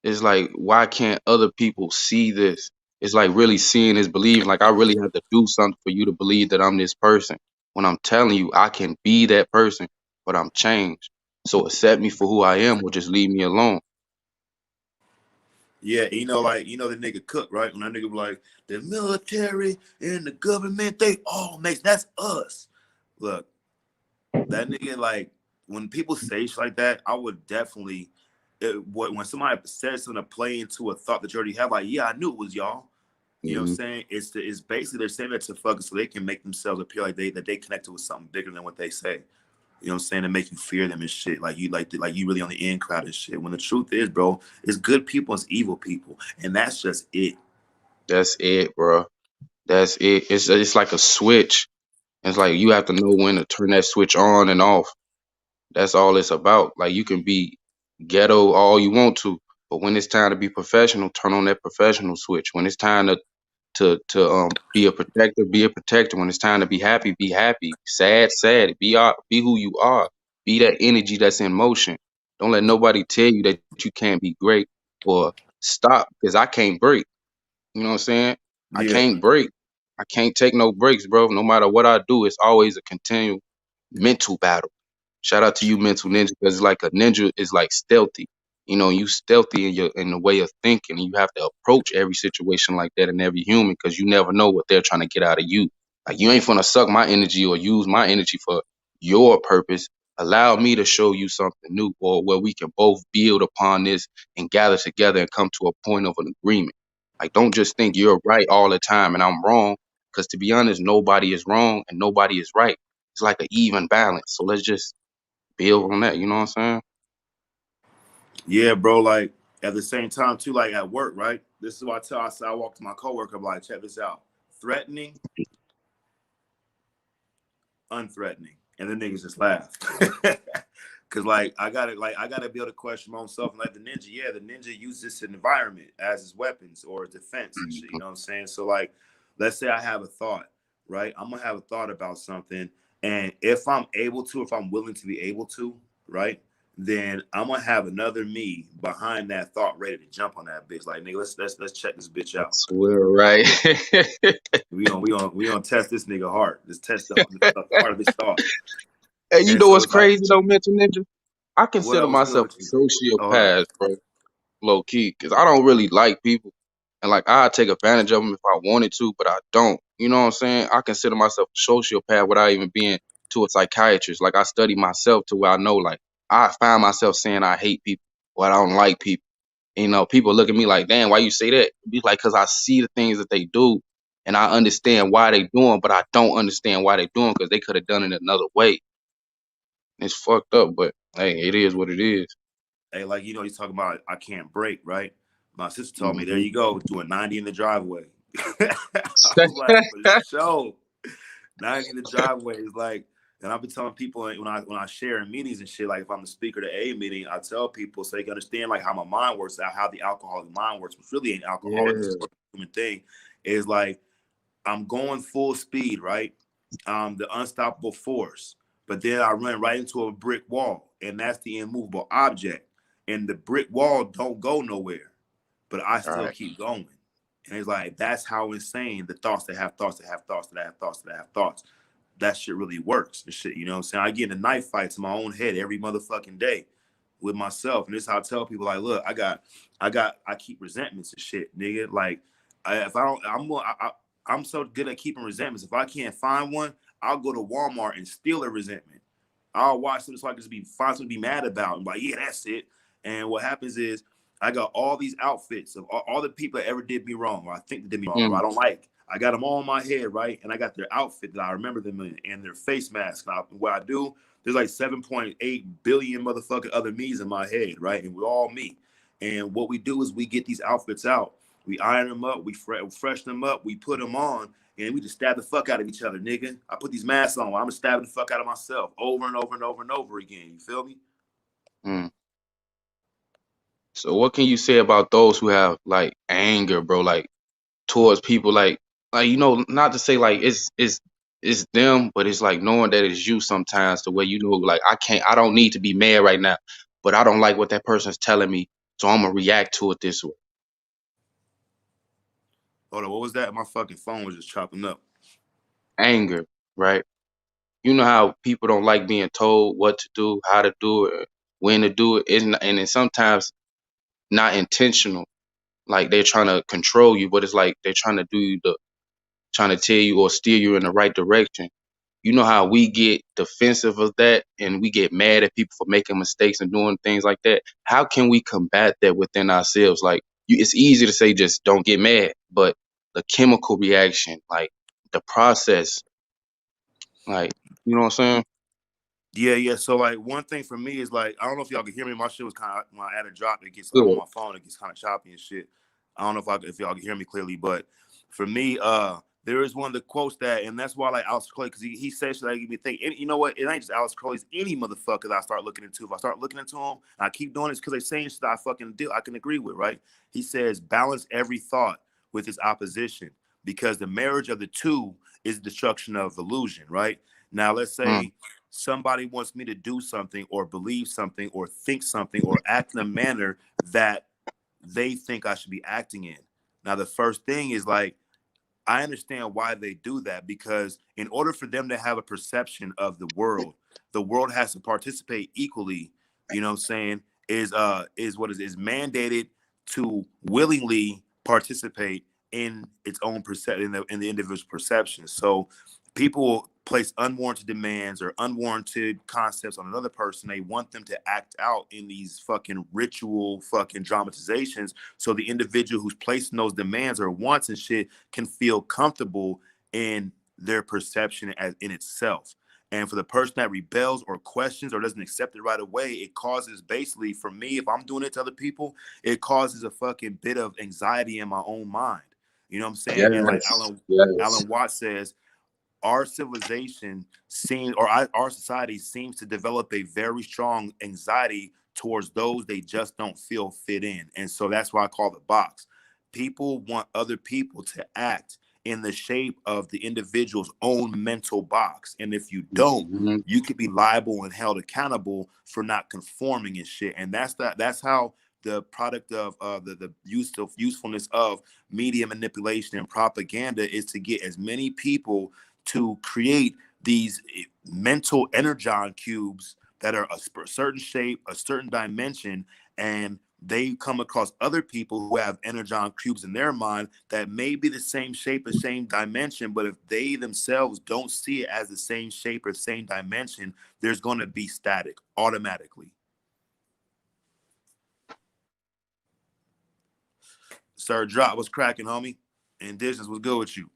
It's like, why can't other people see this? It's like really seeing is believing. Like, I really have to do something for you to believe that I'm this person. When I'm telling you, I can be that person, but I'm changed. So accept me for who I am, or just leave me alone. Yeah, like the nigga Cook, right? When that nigga be like, the military and the government, they all make that's us. Look, that nigga, like, when people say shit like that, I would definitely when somebody says something to play into a thought that you already have, like, yeah, I knew it was y'all. You know what I'm Hmm. saying? It's basically they're saying that to fuck so they can make themselves appear like they connected with something bigger than what they say. You know what I'm saying? To make you fear them and shit. Like like you really on the in crowd and shit. When the truth is, bro, it's good people, it's evil people. And that's just it. That's it, bro. That's it. It's like a switch. It's like you have to know when to turn that switch on and off. That's all it's about. Like, you can be ghetto all you want to, but when it's time to be professional, turn on that professional switch. When it's time to be a protector, be a protector. When it's time to be happy, be happy. Sad, sad. Be who you are. Be that energy that's in motion. Don't let nobody tell you that you can't be great or stop, because I can't break. You know what I'm saying? I Yeah. can't break. I can't take no breaks, bro. No matter what I do, it's always a continual mental battle. Shout out to you, mental ninja, because like a ninja is like stealthy. You know, you stealthy in the way of thinking, and you have to approach every situation like that in every human, because you never know what they're trying to get out of you. Like, you ain't gonna suck my energy or use my energy for your purpose. Allow me to show you something new, or where we can both build upon this and gather together and come to a point of an agreement. Like, don't just think you're right all the time and I'm wrong, because to be honest, nobody is wrong and nobody is right. It's like an even balance. So let's just build on that. You know what I'm saying? Yeah, bro. Like at the same time, too, like at work, right? This is why I walk to my coworker, I'm like, check this out. Threatening, unthreatening. And the niggas just laugh. Cause I gotta be able to question myself and like the ninja, yeah, the ninja uses this environment as his weapons or his defense and shit. You Mhm. know what I'm saying? So like, let's say I have a thought, right? I'm gonna have a thought about something, and if I'm able to, if I'm willing to be able to, right, then I'm gonna have another me behind that thought, ready to jump on that bitch. Like, nigga, let's check this bitch I out. swear, right? We gonna test this nigga heart. Let's test the heart of this thought. And you And know so what's it's like, crazy though, Mental Ninja? I what consider else good myself with you? a Hold up. sociopath, bro, low key, because I don't really like people, and like, I take advantage of them if I wanted to, but I don't. You know what I'm saying? I consider myself a sociopath without even being to a psychiatrist. Like, I study myself to where I know, like, I find myself saying I hate people or I don't like people. You know, people look at me like, damn, why you say that? Be like, because I see the things that they do and I understand why they doing, but I don't understand why they doing, because they could have done it another way. It's fucked up, but hey, it is what it is. Hey, like he's talking about I can't break, right? My sister told me, there Hmm. you go, doing 90 in the driveway. I was like, for sure. 90 in the driveway is like, and I've been telling people when I share in meetings and shit, like if I'm the speaker to a meeting, I tell people so they can understand like how my mind works, how the alcoholic mind works, which really ain't alcoholic, it's Yeah. a human thing, is like I'm going full speed, right? The unstoppable force. But then I run right into a brick wall, and that's the immovable object. And the brick wall don't go nowhere, but I All still right. keep going. And it's like that's how insane the thoughts that have thoughts that have thoughts that have thoughts that have thoughts. That shit really works and shit. You know what I'm saying? I get in knife fights in my own head every motherfucking day with myself. And this is how I tell people, like, look, I keep resentments and shit, nigga. Like, if I don't, I'm so good at keeping resentments. If I can't find one, I'll go to Walmart and steal a resentment. I'll watch something so I can just find something to be mad about. And like, yeah, that's it. And what happens is I got all these outfits of all the people that ever did me wrong, or I think they did me wrong, or Mm. I don't like. I got them all in my head, right? And I got their outfit that I remember them in, and their face mask. What I do, there's like 7.8 billion motherfucking other me's in my head, right? And we're all me. And what we do is we get these outfits out, we iron them up, we freshen them up, we put them on, and we just stab the fuck out of each other, nigga. I put these masks on, I'm stabbing the fuck out of myself over and over and over and over again. You feel me? Mm. So what can you say about those who have like anger, bro, like towards people, like not to say like it's them, but it's like knowing that it's you sometimes, the way like I don't need to be mad right now, but I don't like what that person's telling me, so I'm gonna react to it this way. Hold on, what was that? My fucking phone was just chopping up. Anger, right? You know how people don't like being told what to do, how to do it, when to do it, and it's sometimes not intentional. Like they're trying to control you, but it's like they're trying to trying to tell you or steer you in the right direction. You know how we get defensive of that and we get mad at people for making mistakes and doing things like that. How can we combat that within ourselves? Like it's easy to say just don't get mad, but the chemical reaction, like the process, like you know what I'm saying? Yeah. So like one thing for me is like I don't know if y'all can hear me. My shit was kind of when I had a drop. It gets I'm on Good. my phone. It gets kind of choppy and shit. I don't know if y'all can hear me clearly, but for me, there is one of the quotes that, and that's why I like Alex Crowley because he says shit that give me think. And you know what? It ain't just Alex Crowley. It's any motherfucker that I start looking into. If I start looking into him, and I keep doing this because they're saying shit that I fucking do. I can agree with, right? He says balance every thought with its opposition because the marriage of the two is destruction of illusion, right? Now let's Mm, say somebody wants me to do something or believe something or think something or act in a manner that they think I should be acting in. Now, the first thing is like, I understand why they do that because in order for them to have a perception of the world has to participate equally. You know what I'm saying? Is what is mandated to willingly participate in its own perception in the individual's perception. So people will place unwarranted demands or unwarranted concepts on another person. They want them to act out in these fucking ritual fucking dramatizations so the individual who's placing those demands or wants and shit can feel comfortable in their perception as in itself. And for the person that rebels or questions or doesn't accept it right away, it causes basically for me, if I'm doing it to other people, it causes a fucking bit of anxiety in my own mind. You know what I'm saying? And like yes, yes. Alan Watts says, our civilization seems, or our society seems to develop a very strong anxiety towards those they just don't feel fit in. And so that's why I call the box. People want other people to act in the shape of the individual's own mental box. And if you don't, Hmm. you could be liable and held accountable for not conforming and shit. And that's how the product of the usefulness of media manipulation and propaganda is to get as many people to create these mental energon cubes that are a certain shape, a certain dimension, and they come across other people who have energon cubes in their mind that may be the same shape or same dimension, but if they themselves don't see it as the same shape or same dimension, there's going to be static automatically. Sir Drop, what's cracking, homie? Indigenous, what's good with you?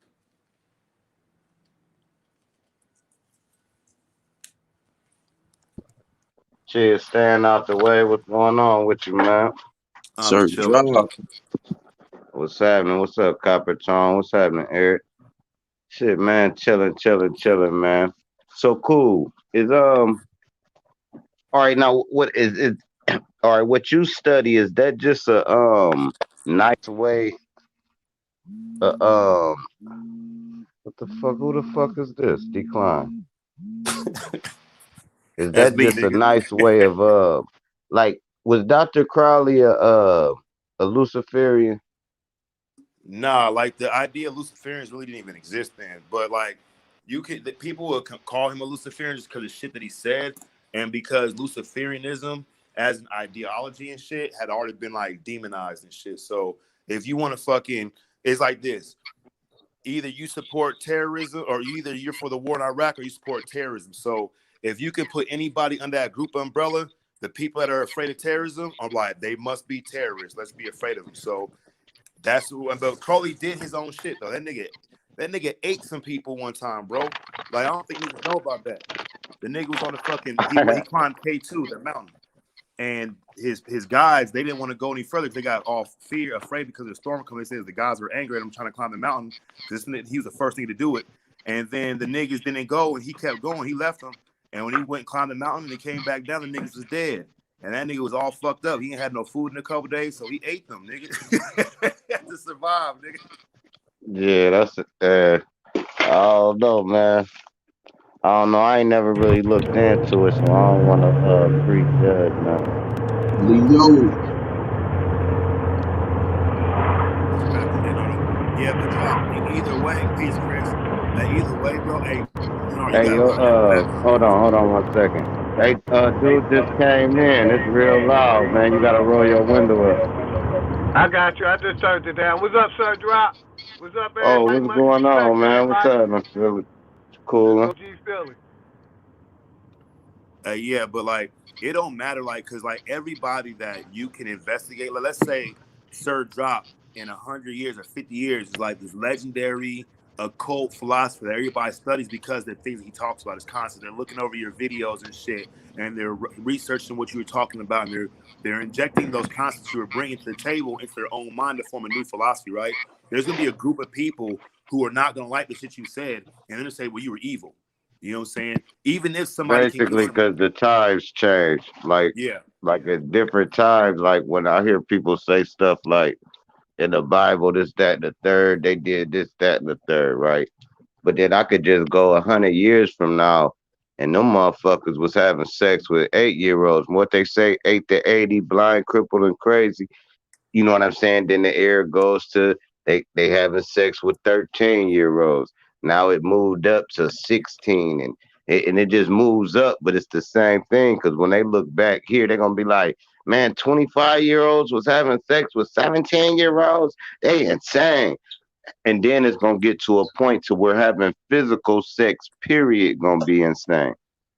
Shit, staying out the way. What's going on with you, man? Just Sir, chilling. drop. What's happening? What's up, Copper Tone? What's happening, Eric? Shit, man, chilling, man. So cool. Is all right now? What is it? All right, what you study is that just a nice way? What the fuck? Who the fuck is this? Decline. Is That's that me, just a nigga. nice way of like was Dr. Crowley a Luciferian? Nah, like the idea of Luciferians really didn't even exist then. But like, you could the people would call him a Luciferian just because of shit that he said, and because Luciferianism as an ideology and shit had already been like demonized and shit. So if you want to fucking, it's like this: either you support terrorism, or you're for the war in Iraq, or you support terrorism. So if you can put anybody under that group umbrella, the people that are afraid of terrorism are like they must be terrorists. Let's be afraid of them. So that's who. But Crowley did his own shit though. That nigga ate some people one time, bro. Like I don't think niggas know about that. The nigga was on the fucking. He climbed K2, the mountain, and his guides they didn't want to go any further because they got all afraid because of the storm coming. They said the guys were angry at him trying to climb the mountain because he was the first thing to do it. And then the niggas didn't go, and he kept going. He left them, and when he went and climbed the mountain and he came back down, the niggas was dead. and that nigga was all fucked up. He ain't had no food in a couple days, so he ate them, nigga. He had to survive, nigga. Yeah, that's I don't know, man. I don't know. I ain't never really looked into it, so I don't want to prejudge nothing. Leo. Yeah, but either way, peace, Chris. Either way, bro. Hey, you Hey, gotta yo, run that back. hold on 1 second. Hey, dude just came in. It's real loud, man. You gotta roll your window up. I got you. I just turned it down. What's up, Sir Drop? What's up, Oh, everybody? what's Much going respect on, to man? What's everybody. happening, Philly? This Coolin'. OG Philly. Yeah, but like it don't matter, like, cause like everybody that you can investigate, like, let's say Sir Drop in 100 years or 50 years is like this legendary occult philosopher that everybody studies because the things he talks about is constant. They're looking over your videos and shit, and they're researching what you were talking about, and they're injecting those concepts you were bringing to the table into their own mind to form a new philosophy, right? There's gonna be a group of people who are not gonna like the shit you said, and they're gonna say, "Well, you were evil." You know what I'm saying? Even if somebody can give Basically, some, because the times change. yeah. Like at different times. Like when I hear people say stuff like in the Bible, this, that, and the third, they did this, that, and the third, right? But then I could just go 100 years from now, and them motherfuckers was having sex with 8 year olds. What they say, 8 to 80, blind, crippled, and crazy. You know what I'm saying? Then the air goes to they having sex with 13 year olds. Now it moved up to 16, and it just moves up, but it's the same thing. Because when they look back here, they're gonna be like, man, 25 year olds was having sex with 17 year olds. They insane. And then it's gonna get to a point to where having physical sex, period, gonna be insane.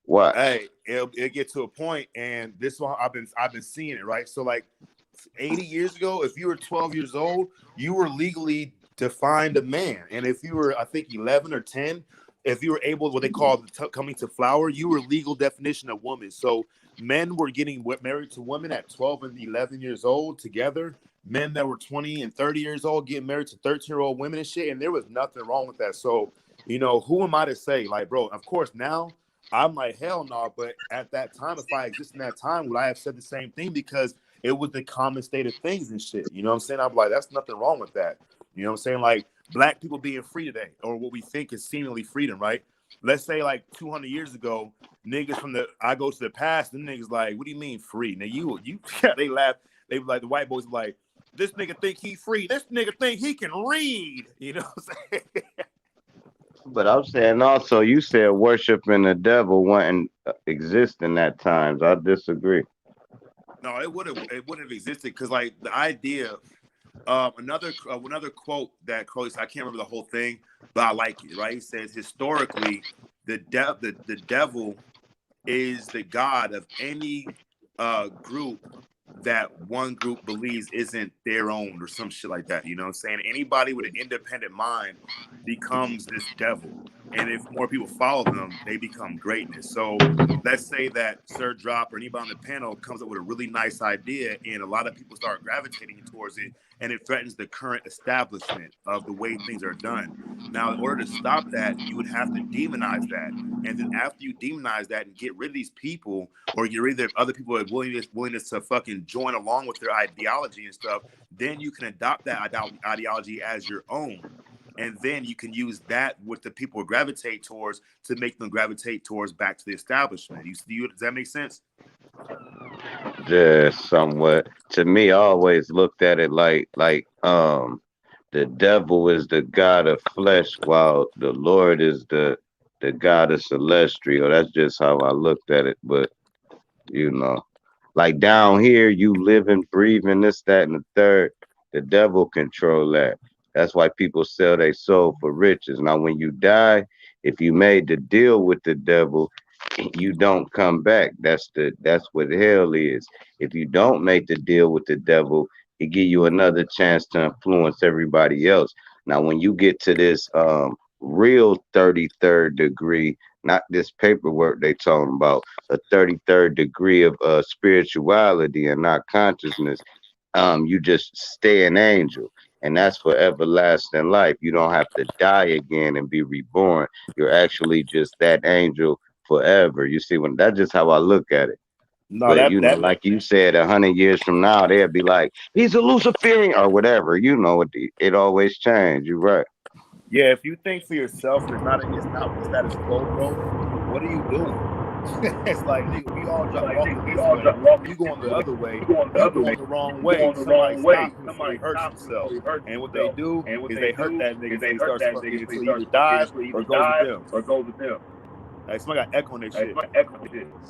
Watch. Hey, it'll get to a point, and this one I've been seeing it, right? So like 80 years ago, if you were 12 years old, you were legally defined a man, and if you were, I think, 11 or 10, if you were able, what they call coming to flower, you were legal definition of woman. So men were getting married to women at 12 and 11 years old together. Men that were 20 and 30 years old getting married to 13-year-old women and shit, and there was nothing wrong with that. So, who am I to say, like, bro? Of course, now I'm like, hell no. But at that time, if I exist in that time, would I have said the same thing? Because it was the common state of things and shit. You know what I'm saying? I'm like, that's nothing wrong with that. You know what I'm saying? Like black people being free today, or what we think is seemingly freedom, right? Let's say like 200 years ago, niggas from I go to the past, them niggas like, what do you mean free? Now you they laugh. They like the white boys like, this nigga think he free. This nigga think he can read. You know what I'm saying? But I'm saying also, you said worshiping the devil wouldn't exist in that times. I disagree. No, it wouldn't have existed because like the idea. Another quote that Crowley said, I can't remember the whole thing, but I like it. Right? He says historically, the devil is the god of any group that one group believes isn't their own or some shit like that. You know what I'm saying? Anybody with an independent mind becomes this devil. And if more people follow them, they become greatness. So let's say that Sir Drop or anybody on the panel comes up with a really nice idea and a lot of people start gravitating towards it and it threatens the current establishment of the way things are done. Now, in order to stop that, you would have to demonize that. And then after you demonize that and get rid of these people, or get rid of other people with willingness to fucking join along with their ideology and stuff, then you can adopt that ideology as your own. And then you can use that what the people gravitate towards to make them gravitate towards back to the establishment. Does that make sense? Just somewhat. To me, I always looked at it like the devil is the god of flesh, while the Lord is the god of celestial. That's just how I looked at it. But you know. Like down here, you living, breathing, this, that, and the third. The devil control that. That's why people sell their soul for riches. Now, when you die, if you made the deal with the devil, you don't come back. That's what hell is. If you don't make the deal with the devil, it give you another chance to influence everybody else. Now, when you get to this real 33rd degree, not this paperwork they talking about, a 33rd degree of spirituality and not consciousness, you just stay an angel. And that's for everlasting life. You don't have to die again and be reborn. You're actually just that angel forever. You see, when that's just how I look at it. No, But that that like you said, 100 years from now, they'll be like, he's a Luciferian or whatever. It always change. You're right. yeah. If you think for yourself, and it's not the status quo, bro. What are you doing? It's like, nigga, we all walking this way. You going the other way. You going the wrong way. Somebody stop him before he hurts himself. And what they do is they hurt that nigga so he starts fucking so he either dies or goes with them. Like somebody got echo on their shit.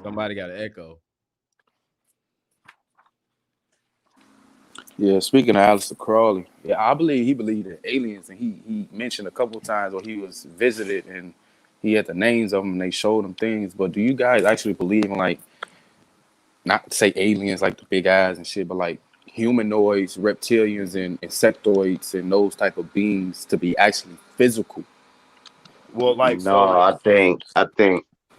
Somebody got an echo. Yeah, speaking of Aleister Crowley, yeah, I believe he believed in aliens, and he mentioned a couple of times where he was visited and he had the names of them and they showed him things. But do you guys actually believe in, like, not to say aliens like the big eyes and shit, but like humanoids, reptilians, and insectoids and those type of beings to be actually physical? Well, like No, so.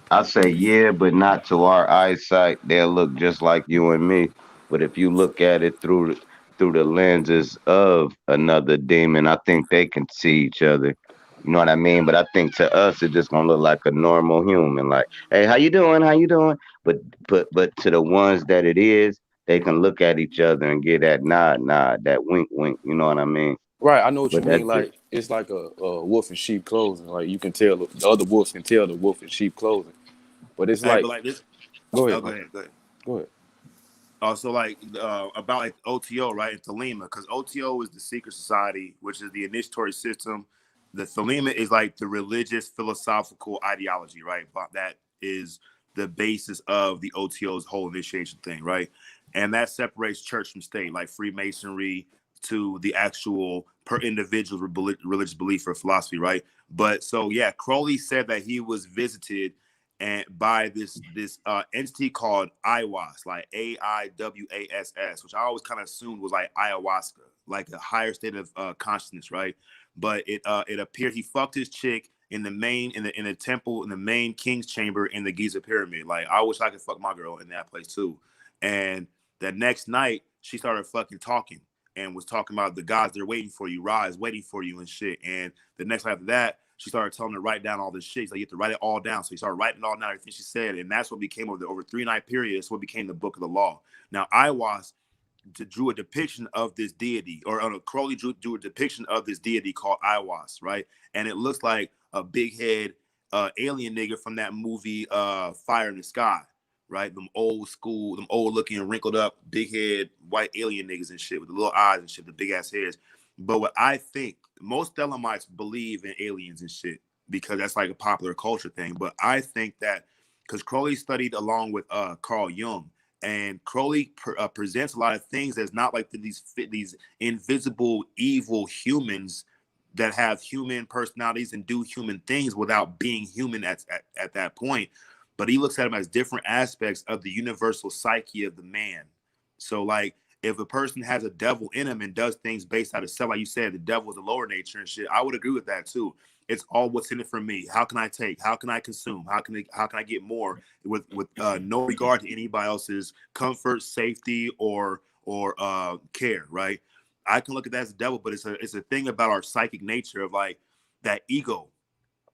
I say yeah, but not to our eyesight. They'll look just like you and me. But if you look at it through the lenses of another demon, I think they can see each other. You know what I mean? But I think to us, it's just gonna look like a normal human. Like, hey, how you doing? How you doing? But to the ones that it is, they can look at each other and get that nod, that wink, wink. You know what I mean? Right, I know what you But mean. that's it. Like, it's like a wolf in sheep clothing. Like, you can tell the other wolves can tell the wolf in sheep clothing. But it's Hey, like, but like this. go Oh, ahead, go bro. ahead. Go ahead. Go ahead. Also, like about like OTO, right? And Thelema, because OTO is the secret society, which is the initiatory system. The Thelema is like the religious philosophical ideology, right? But that is the basis of the OTO's whole initiation thing, right? And that separates church from state, like Freemasonry to the actual per individual religious belief or philosophy, right? But so yeah, Crowley said that he was visited and by this entity called Aiwas, like Aiwass, which I always kind of assumed was like ayahuasca, like a higher state of consciousness, right? But it appeared he fucked his chick in the main in the temple in the main king's chamber in the Giza pyramid. Like I wish I could fuck my girl in that place too. And the next night she started fucking talking and was talking about the gods they're waiting for you, Ra is waiting for you and shit. And the next night after that, she started telling him to write down all this shit. So you have to write it all down. So he started writing it all down, everything she said. And that's what became over 3 night period. It's what became the book of the law. Now, Aiwas drew a depiction of this deity, or Crowley drew a depiction of this deity called Aiwas, right? And it looks like a big head alien nigga from that movie Fire in the Sky, right? Them old school, them old looking, wrinkled up, big head, white alien niggas and shit with the little eyes and shit, the big ass heads. But what I think, most Thelemites believe in aliens and shit because that's like a popular culture thing. But I think that because Crowley studied along with Carl Jung, and Crowley presents a lot of things that's not like these invisible evil humans that have human personalities and do human things without being human at that point. But he looks at them as different aspects of the universal psyche of the man. So like if a person has a devil in him and does things based out of self, like you said, the devil is a lower nature and shit. I would agree with that too. It's all what's in it for me. How can I take? How can I consume? How can I get more with no regard to anybody else's comfort, safety, or care? Right? I can look at that as the devil, but it's a thing about our psychic nature of like that ego.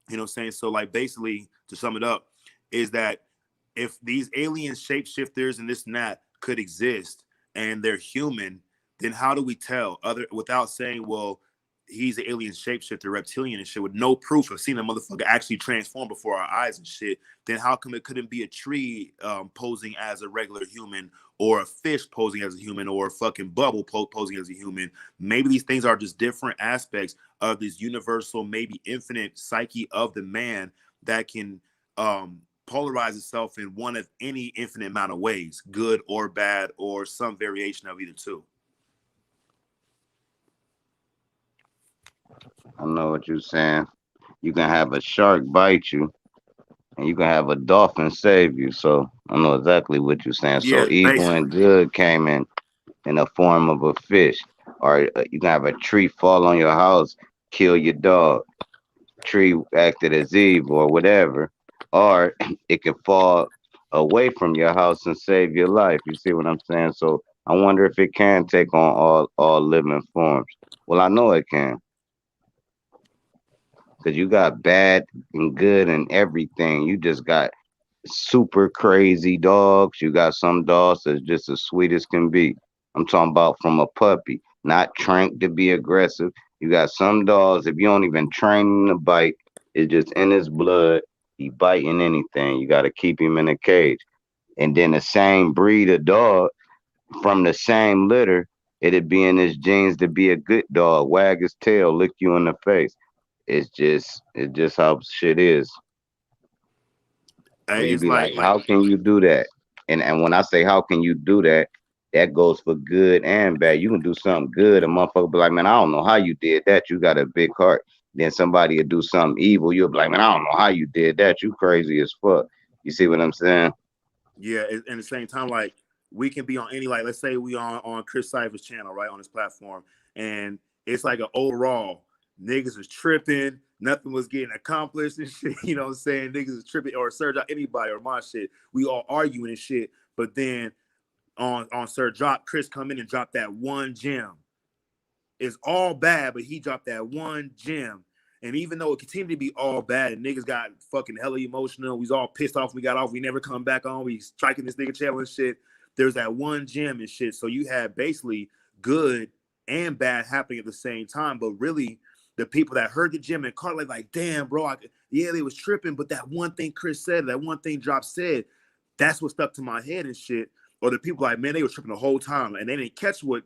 You know what I'm saying? So like basically to sum it up, is that if these alien shapeshifters and this and that could exist and they're human, then how do we tell other without saying, well, he's an alien shapeshifter, reptilian and shit, with no proof of seeing a motherfucker actually transform before our eyes and shit? Then how come it couldn't be a tree posing as a regular human, or a fish posing as a human, or a fucking bubble posing as a human? Maybe these things are just different aspects of this universal, maybe infinite psyche of the man that can polarize itself in one of any infinite amount of ways, good or bad, or some variation of either two. I know what you're saying. You can have a shark bite you, and you can have a dolphin save you. So I know exactly what you're saying. So Yeah, evil basically. and good came in the form of a fish, or you can have a tree fall on your house, kill your dog. Tree acted as evil or whatever, or it can fall away from your house and save your life. You see what I'm saying? So I wonder if it can take on all living forms. Well, I know it can, because you got bad and good and everything. You just got super crazy dogs. You got some dogs that's just as sweet as can be. I'm talking about from a puppy, not trained to be aggressive. You got some dogs, if you don't even train him to bite, it's just in his blood. He biting anything. You got to keep him in a cage. And then the same breed of dog from the same litter, it'd be in his genes to be a good dog, wag his tail, lick you in the face. It's just how shit is. So Hey, you it's be like, like how can you do that? And when I say how can you do that, that goes for good and bad. You can do something good, a motherfucker be like, man, I don't know how you did that. You got a big heart. Then somebody will do something evil. You'll be like, man, I don't know how you did that. You crazy as fuck. You see what I'm saying? yeah, and at the same time, like we can be on any like let's say we on Chris Cypher's channel, right, on his platform, and it's like an overall niggas was tripping, nothing was getting accomplished and shit. You know what I'm saying? Niggas was tripping or Serge out anybody or my shit. We all arguing and shit, but then on Sir Drop, Chris come in and drop that one gem. It's all bad, but he dropped that one gem. And even though it continued to be all bad and niggas got fucking hella emotional, we was all pissed off. We got off. We never come back on. We striking this nigga channel and shit. There's that one gem and shit. So you had basically good and bad happening at the same time. But really, the people that heard the gem and caught like, damn, bro, yeah, they was tripping. But that one thing Chris said, that one thing Drop said, that's what stuck to my head and shit. Or the people like, man, they were tripping the whole time and they didn't catch what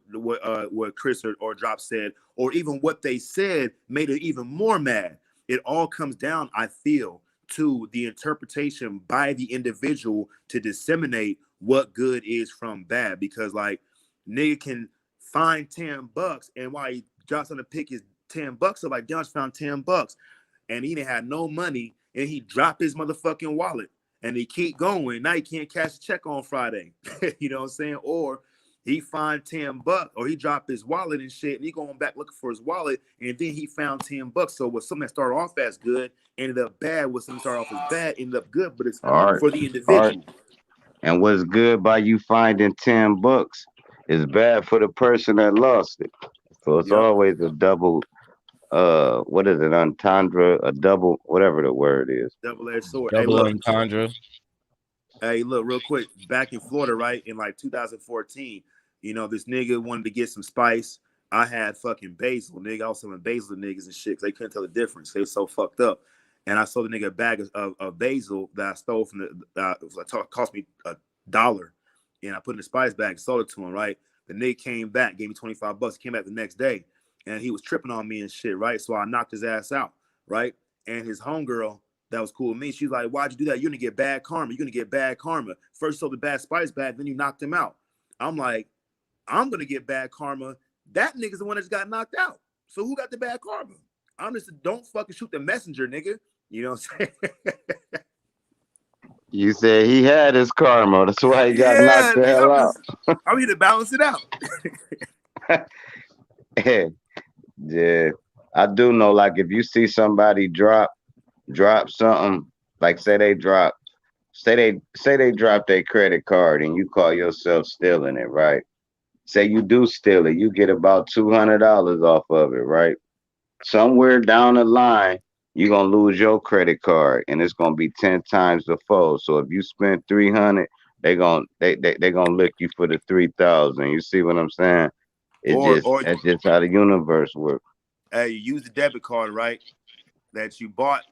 Chris or Drop said, or even what they said made it even more mad. It all comes down, I feel, to the interpretation by the individual to disseminate what good is from bad. Because like nigga can find $10 and while he drops on the pick his $10 up, like Josh found $10 and he didn't have no money and he dropped his motherfucking wallet and they keep going. Now he can't cash a check on Friday. You know what I'm saying? Or he find $10 or he dropped his wallet and shit and he going back looking for his wallet and then he found $10. So what something that started off as good ended up bad, what something started off as bad ended up good, but it's All right. for the All right. individual. And what's good by you finding $10 is bad for the person that lost it. So it's Yep. always a double what is it, entendre, a double, whatever the word is. Double-edged sword. Hey, Double look. entendre. Hey, look, real quick. Back in Florida, right, in like 2014, this nigga wanted to get some spice. I had fucking basil, nigga. I was selling basil to niggas and shit because they couldn't tell the difference. They were so fucked up. And I sold the nigga a bag of basil that I stole from cost me $1. And I put in the spice bag, sold it to him, right? The nigga came back, gave me $25. He came back the next day and he was tripping on me and shit, right? So I knocked his ass out, right? And his homegirl that was cool with me. She's like, why'd you do that? You're gonna get bad karma. You're gonna get bad karma. First you sold the bad spice bag, then you knocked him out. I'm like, I'm gonna get bad karma. That nigga's the one that just got knocked out. So who got the bad karma? I'm just don't fucking shoot the messenger, nigga. You know what I'm saying? You said he had his karma. That's why he got knocked Yeah, the nigga, hell out. I'm here to balance it out. Yeah. I do know, like, if you see somebody drop something, like say they drop their credit card and you call yourself stealing it, right? Say you do steal it, you get about $200 off of it, right? Somewhere down the line, you're gonna lose your credit card and it's gonna be 10 times the foe. So if you spend 300, they gonna lick you for the 3,000. You see what I'm saying? Or That's just how the universe works. hey, you use the debit card, right? That you bought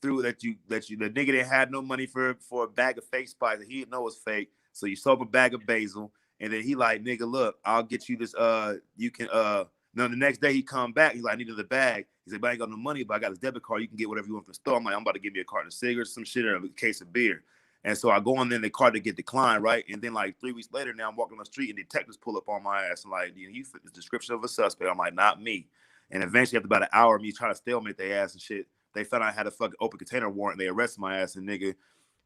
through that you the nigga that had no money for a bag of fake spice that he didn't know was fake. So you sold him a bag of basil, and then he like, nigga, look, I'll get you this. You can No, the next day he come back. He's like, I needed the bag. He's like, but I ain't got no money, but I got this debit card. You can get whatever you want from the store. I'm like, I'm about to give you a carton of cigarettes, some shit, or a case of beer. And so I go on there, and the card to get declined, right? And then like 3 weeks later, now I'm walking on the street, and detectives pull up on my ass and like, you fit the description of a suspect. I'm like, not me. And eventually, after about an hour of me trying to stalemate their ass and shit, they found out I had a fucking open container warrant. And they arrested my ass. And nigga,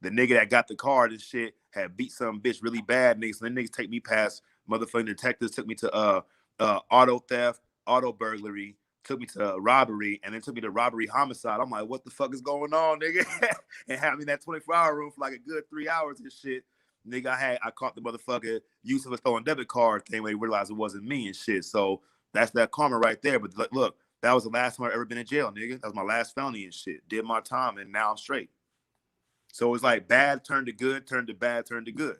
the nigga that got the card and shit had beat some bitch really bad. Niggas, and then niggas take me past motherfucking detectives. Took me to auto theft, auto burglary. Took me to robbery, and then took me to robbery homicide. I'm like, what the fuck is going on, nigga? And had me in that 24-hour room for like a good 3 hours and shit. Nigga, I caught the motherfucker use of a stolen debit card thing when he realized it wasn't me and shit. So that's that karma right there. But look, that was the last time I've ever been in jail, nigga. That was my last felony and shit. Did my time, and now I'm straight. So it's like bad turned to good, turned to bad, turned to good.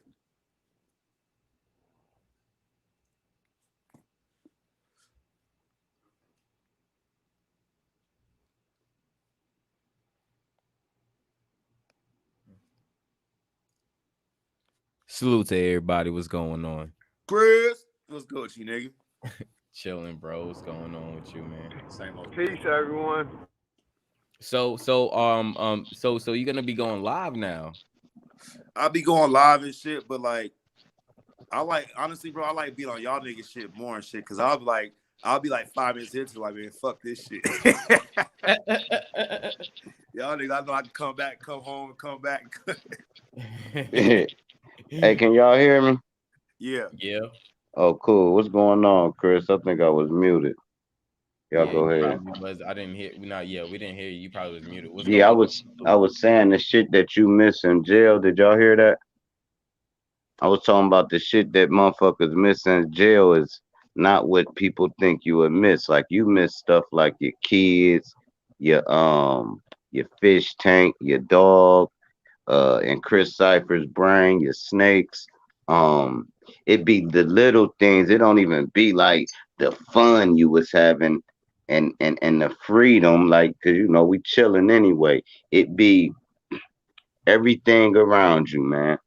Salute to everybody. What's going on? Chris, what's good with you, nigga? Chilling, bro. What's going on with you, man? Same old. Peace, everyone. So you're gonna be going live now? I'll be going live and shit, but like, honestly, bro, I like being on y'all niggas shit more and shit, cause I'll be like 5 minutes into like, man, fuck this shit. Y'all niggas, I know I can come back, come home, and come back. Hey, can y'all hear me? Yeah. Yeah. Oh, cool. What's going on, Chris? I think I was muted. Y'all go ahead. I didn't hear. We didn't hear you. You probably was muted. What's Yeah, going I was saying the shit that you miss in jail. Did y'all hear that? I was talking about the shit that motherfuckers miss in jail is not what people think you would miss. Like you miss stuff like your kids, your fish tank, your dog, and Chris Cypher's brain, your snakes. It be the little things. It don't even be like the fun you was having and the freedom, like, cause you know we chilling anyway. It be everything around you, man.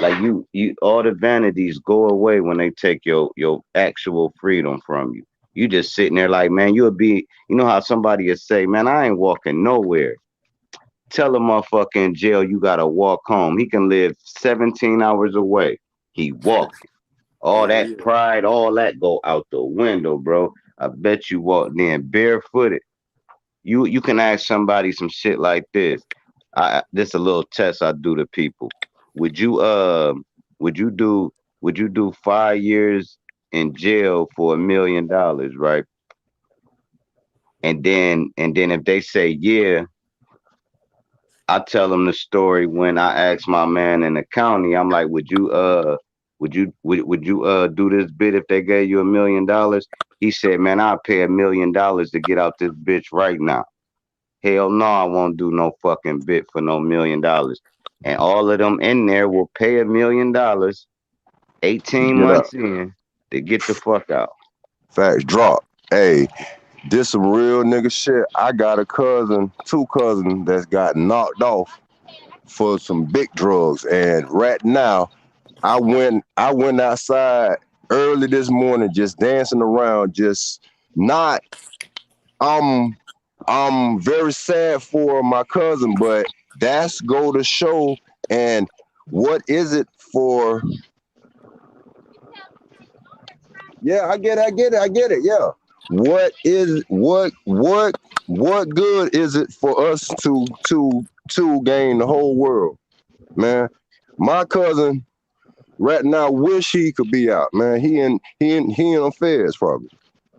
Like you all the vanities go away when they take your actual freedom from you. You just sitting there like, man, you'll be, you know how somebody would say, man, I ain't walking nowhere. Tell a motherfucker in jail you gotta walk home. He can live 17 hours away. He walking. All Hell that yeah. pride, all that go out the window, bro. I bet you walked in barefooted. You can ask somebody some shit like this. This a little test I do to people. Would you would you do would you do 5 years in jail for $1 million, right? And then if they say yeah, I tell them the story when I asked my man in the county. I'm like, would you do this bit if they gave you $1 million? He said, man, I'll pay $1 million to get out this bitch right now. Hell no, I won't do no fucking bit for no $1 million. And all of them in there will pay $1 million 18 Get up. months in to get the fuck out. Facts drop. Hey, this some real nigga shit. I got two cousins that's got knocked off for some big drugs. And right now, I went outside early this morning just dancing around, just not I'm very sad for my cousin, but that's go to show. And what is it for? Yeah, I get it. Yeah. What good is it for us to gain the whole world, man? My cousin right now wish he could be out, man. He in affairs probably.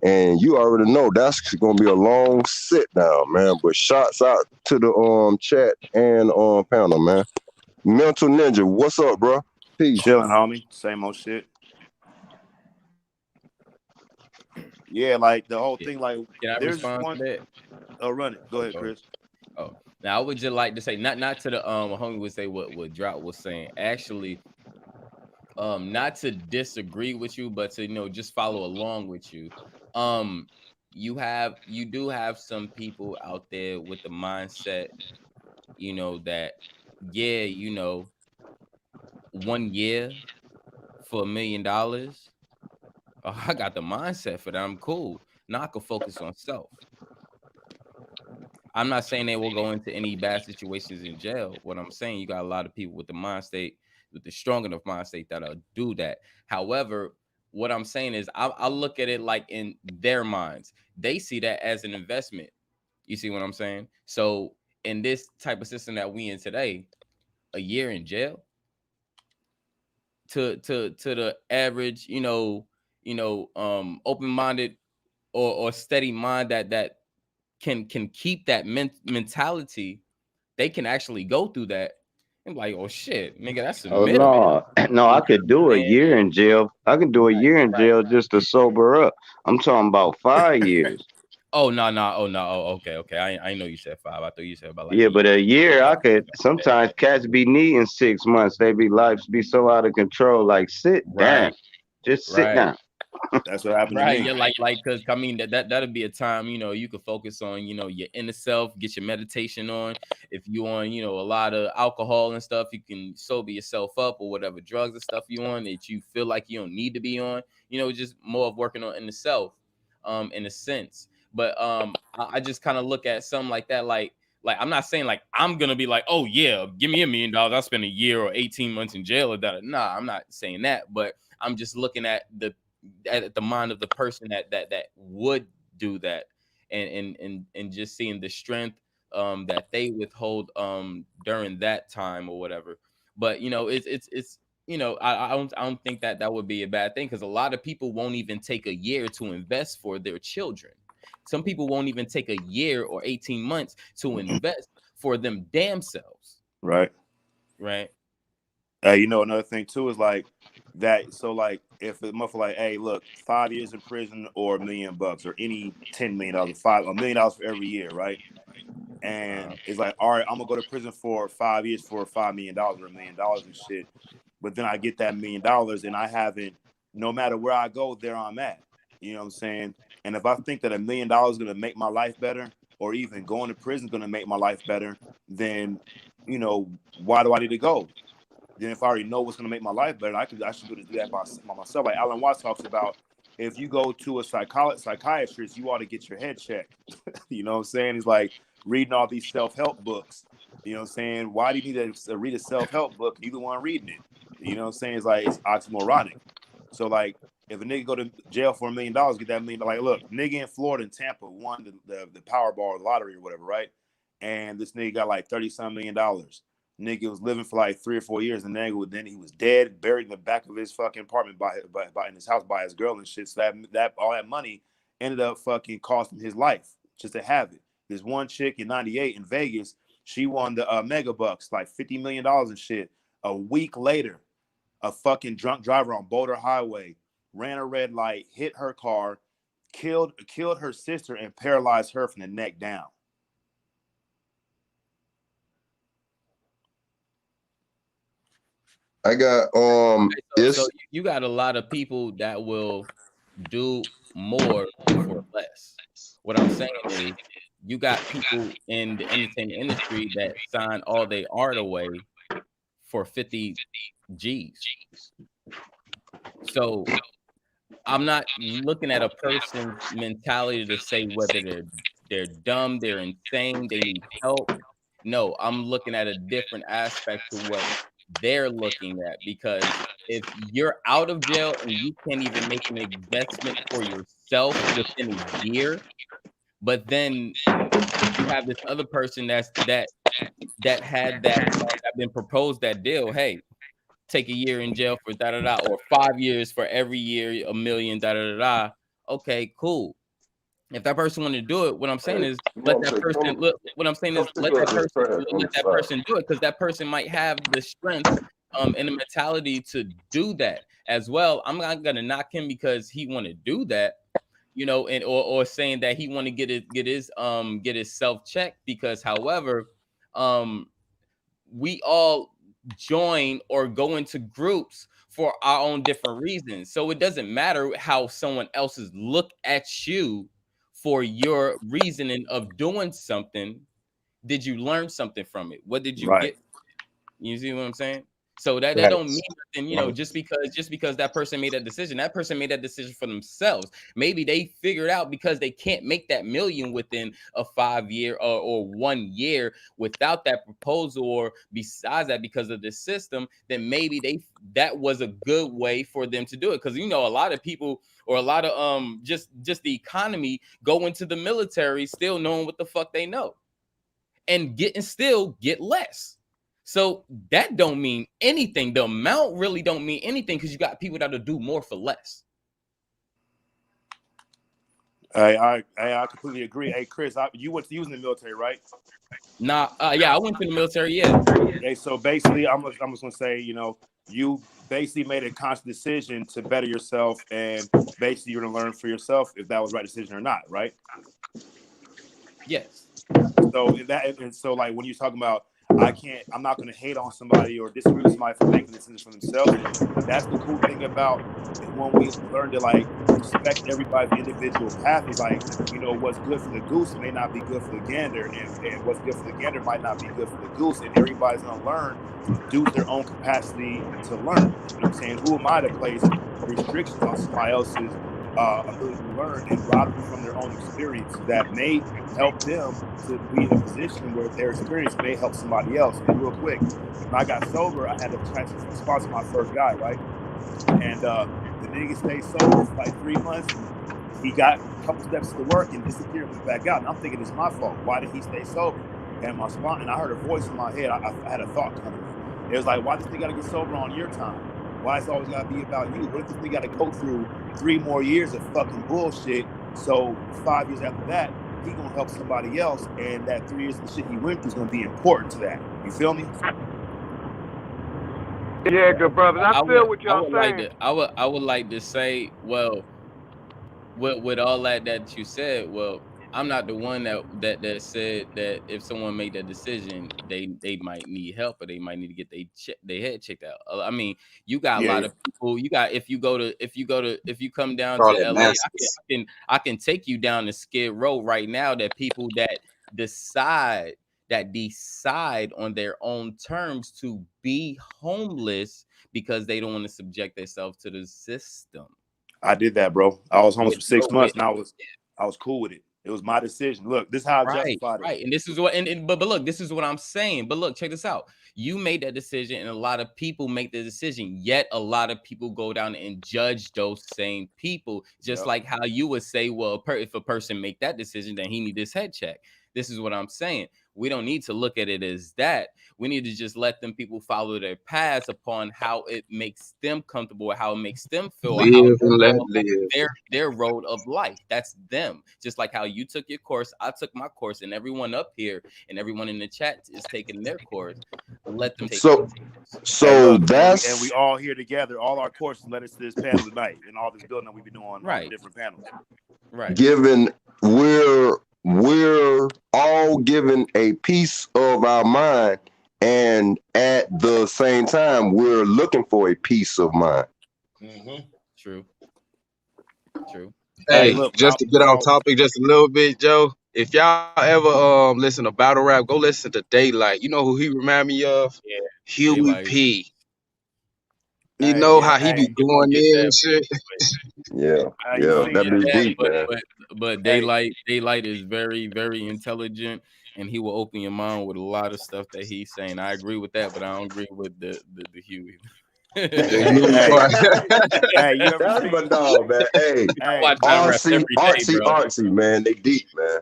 And you already know that's gonna be a long sit down, man. But shots out to the chat and panel, man. Mental Ninja, what's up, bro? Peace. Chilling, homie. Same old shit. Yeah, like the whole thing, like Can I there's respond one. to that? Oh, run it. Go ahead, Chris. Oh, now I would just like to say, not to the homie would say what Drought was saying. Actually, not to disagree with you, but to just follow along with you. You do have some people out there with the mindset, that 1 year for $1 million. Oh, I got the mindset for that. I'm cool. Now I can focus on self. I'm not saying they will go into any bad situations in jail. What I'm saying, you got a lot of people with the mind state, with the strong enough mind state that'll do that. However, what I'm saying is I look at it like in their minds. They see that as an investment. You see what I'm saying? So in this type of system that we in today, a year in jail to the average, open-minded or steady mind that can keep that mentality, they can actually go through that and be like, oh shit, nigga, that's a Oh minimum. no, I could do a year in jail. I can do a year in jail just to sober up. I'm talking about 5 years. Oh no, no, oh no, oh okay. I know you said 5. I thought you said about like Yeah, a but year. a year I could sometimes cats be needing 6 months. They be lives be so out of control. Like sit down. Right, Just sit right. down. That's what happened to Right, me. yeah, like, cause I mean that'll be a time, you could focus on, your inner self, get your meditation on. If you on, a lot of alcohol and stuff, you can sober yourself up, or whatever drugs and stuff you on that you feel like you don't need to be on. Just more of working on in the self, in a sense. But I just kind of look at something like that, like I'm not saying like I'm gonna be like, oh yeah, give me $1 million, I'll spend a year or 18 months in jail or that. Nah, I'm not saying that, but I'm just looking at the mind of the person that would do that, and just seeing the strength that they withhold during that time or whatever. But it's I don't think that would be a bad thing, because a lot of people won't even take a year to invest for their children. Some people won't even take a year or 18 months to invest for them damn selves, Right. right? Another thing too is like that. So like, if a motherfucker like, hey, look, 5 years in prison or $1 million or any $10 million, $1 million for every year, right? And it's like, all right, I'm gonna go to prison for 5 years for $5 million or $1 million and shit. But then I get that $1 million and I haven't. No matter where I go, there I'm at. You know what I'm saying? And if I think that $1 million is gonna make my life better, or even going to prison is gonna make my life better, then why do I need to go? Then if I already know what's going to make my life better, I should do that by myself. Like Alan Watts talks about, if you go to a psychiatrist, you ought to get your head checked. You know what I'm saying? It's like reading all these self-help books. You know what I'm saying? Why do you need to read a self-help book? You the one reading it. You know what I'm saying? It's like, it's oxymoronic. So like, if a nigga go to jail for $1 million, get that $1 million. Like, look, nigga in Florida and Tampa won the Powerball lottery or whatever, right? And this nigga got like $30-some million. Nigga was living for like 3 or 4 years, and then he was dead, buried in the back of his fucking apartment by in his house by his girl and shit. So that all that money ended up fucking costing his life just to have it. This one chick in '98 in Vegas, she won the mega bucks, like $50 million and shit. A week later, a fucking drunk driver on Boulder Highway ran a red light, hit her car, killed her sister, and paralyzed her from the neck down. I got So you got a lot of people that will do more for less. What I'm saying is, you got people in the entertainment industry that sign all their art away for 50 G's. So I'm not looking at a person's mentality to say whether they're dumb, they're insane, they need help. No, I'm looking at a different aspect to what they're looking at, because if you're out of jail and you can't even make an investment for yourself within a year, but then you have this other person that had that been proposed that deal. Hey, take a year in jail for da da da, or 5 years for every year $1 million da da da da. Okay, cool. If that person wanted to do it, what I'm saying is let that person look. What I'm saying is let that person do it, because that person might have the strength and the mentality to do that as well. I'm not gonna knock him because he want to do that, and or saying that he want to get his self checked, because however, we all join or go into groups for our own different reasons. So it doesn't matter how someone else's look at you for your reasoning of doing something. Did you learn something from it? What did you Right. get? You see what I'm saying? So that don't mean nothing, just because that person made that decision for themselves. Maybe they figured out, because they can't make that million within a 5 year or 1 year without that proposal, or besides that, because of the system, then maybe that was a good way for them to do it. Because a lot of people, or a lot of just the economy, go into the military still knowing what the fuck they know, and still get less. So that don't mean anything. The amount really don't mean anything, because you got people that'll do more for less. I completely agree. Hey, Chris, you was in the military, right? Nah, yeah, I went to the military. Yeah. Okay, so basically, I'm just gonna say, you basically made a conscious decision to better yourself, and basically you're gonna learn for yourself if that was the right decision or not, right? Yes. So like when you're talking about, I'm not going to hate on somebody or disagree with somebody for making decisions for themselves. That's the cool thing about when we learn to like respect everybody's individual path. Is like, what's good for the goose may not be good for the gander, and what's good for the gander might not be good for the goose. And everybody's going to learn due to their own capacity to learn. You know what I'm saying? Who am I to place restrictions on somebody else's ability to learn and rob them from their own experiences that may help them to be in a position where their experience may help somebody else. And real quick, when I got sober, I had to try to sponsor my first guy, right? And the nigga stayed sober for like 3 months, and he got a couple steps to work and disappeared and went back out. And I'm thinking it's my fault. Why did he stay sober? And I heard a voice in my head. I had a thought come to me. It was like, why does this nigga got to get sober on your time? Why is it always got to be about you? What if this nigga got to go through 3 more years of fucking bullshit? So 5 years after that, he gonna help somebody else, and that 3 years of the shit he went through is gonna be important to that. You feel me? Yeah, good brothers. I feel what y'all saying. I would like to say, well, with all that you said, well, I'm not the one that said that if someone made that decision, they might need help or they might need to get their head checked out. I mean, you got a lot of people. You got if you come down to LA, I can take you down to Skid Row right now. That people that decide on their own terms to be homeless because they don't want to subject themselves to the system. I did that, bro. I was homeless for 6 months, and I was cool with it. It was my decision. Look, this is how I justified it. Right, and this is what, but look, this is what I'm saying. But look, check this out. You made that decision, and a lot of people make the decision. Yet a lot of people go down and judge those same people, just like how you would say, well, if a person make that decision, then he need his head check. This is what I'm saying. We don't need to look at it as that. We need to just let them people follow their paths upon how it makes them comfortable, how it makes them feel, live and let live. Their road of life. That's them. Just like how you took your course, I took my course, and everyone up here and everyone in the chat is taking their course. Let them take so that's and we all here together. All our courses led us to this panel tonight, and all this building that we've been doing on the different panels. Right. Given we're all given a piece of our mind, and at the same time we're looking for a peace of mind. Mm-hmm. True. Hey, look, just to get off topic just a little bit, Joe. If y'all ever listen to battle rap, go listen to Daylight. You know who he remind me of? Yeah, Huey Daylight. P. You know how he be going in and shit. Yeah, that'd be deep, man. But Daylight is very, very intelligent, and he will open your mind with a lot of stuff that he's saying. I agree with that, but I don't agree with the Huey. Hey, you ever seen my dog, man? Hey, artsy, man. They deep, man.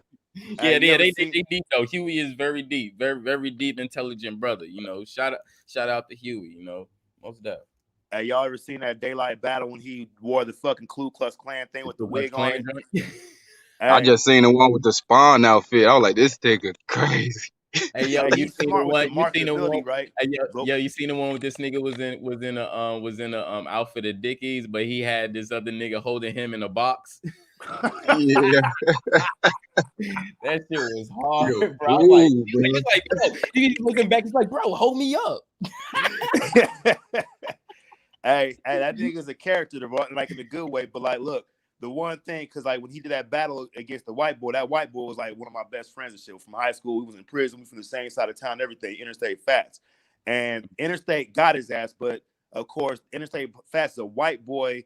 Yeah, they deep though. Huey is very deep, very, very deep, intelligent brother. You know, shout out to Huey. You know, most definitely. Hey, y'all ever seen that Daylight battle when he wore the fucking Ku Klux Klan thing with the wig on it? I just seen the one with the Spawn outfit. I was like, this nigga crazy. Hey, yo, you seen the one? You seen the one, right? Hey, yo, you seen the one with this nigga was in a outfit of Dickies, but he had this other nigga holding him in a box. Yeah, that shit was hard, bro. He's looking back. He's like, bro, hold me up. Hey, that nigga's a character, like in a good way. But like, look, the one thing, because like when he did that battle against the white boy, that white boy was like one of my best friends and shit from high school. We was in prison. We from the same side of town, everything. Interstate Fats, and Interstate got his ass, but of course, Interstate Fats is a white boy,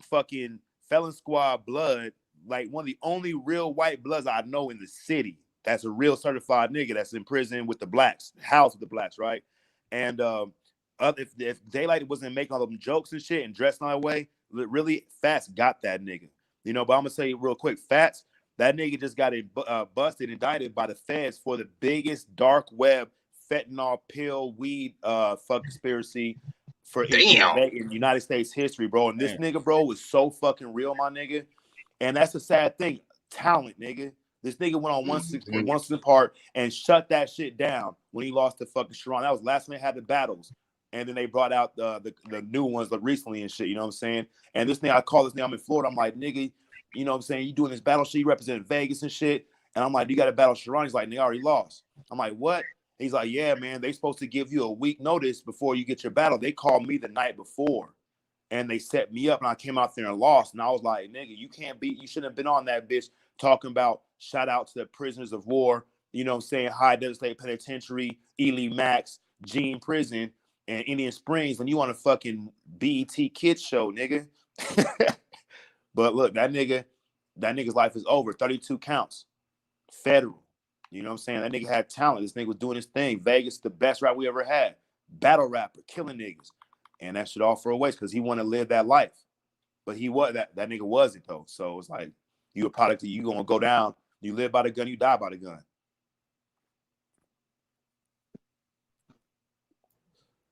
fucking Felon Squad blood, like one of the only real white bloods I know in the city. That's a real certified nigga that's in prison with the blacks, house with the blacks, right? And if Daylight wasn't making all them jokes and shit and dressing that way, really, Fats got that nigga. You know, but I'm gonna say real quick, Fats, that nigga just got busted, indicted by the feds for the biggest dark web fentanyl pill weed conspiracy in United States history, bro. And this nigga, bro, was so fucking real, my nigga. And that's a sad thing. Talent, nigga. This nigga went on 1/6 part and shut that shit down when he lost to fucking Sharon. That was last time they had the battles. And then they brought out the new ones like recently and shit, you know what I'm saying? And this thing, I call this nigga, I'm in Florida. I'm like, nigga, you know what I'm saying? You doing this battle shit, you represent Vegas and shit. And I'm like, you got to battle Sharon. He's like, they already lost. I'm like, what? He's like, yeah, man, they supposed to give you a week notice before you get your battle. They called me the night before and they set me up and I came out there and lost. And I was like, nigga, you shouldn't have been on that bitch talking about shout out to the prisoners of war, you know what I'm saying? High Desert State Penitentiary, Ely Max, Gene Prison, and Indian Springs when you on a fucking BET Kids show, nigga. But look, that nigga's life is over. 32 counts. Federal. You know what I'm saying? That nigga had talent. This nigga was doing his thing. Vegas, the best rap we ever had. Battle rapper, killing niggas. And that shit all for a waste because he wanted to live that life. But he was that nigga wasn't though. So it's like you a product of you gonna go down. You live by the gun, you die by the gun.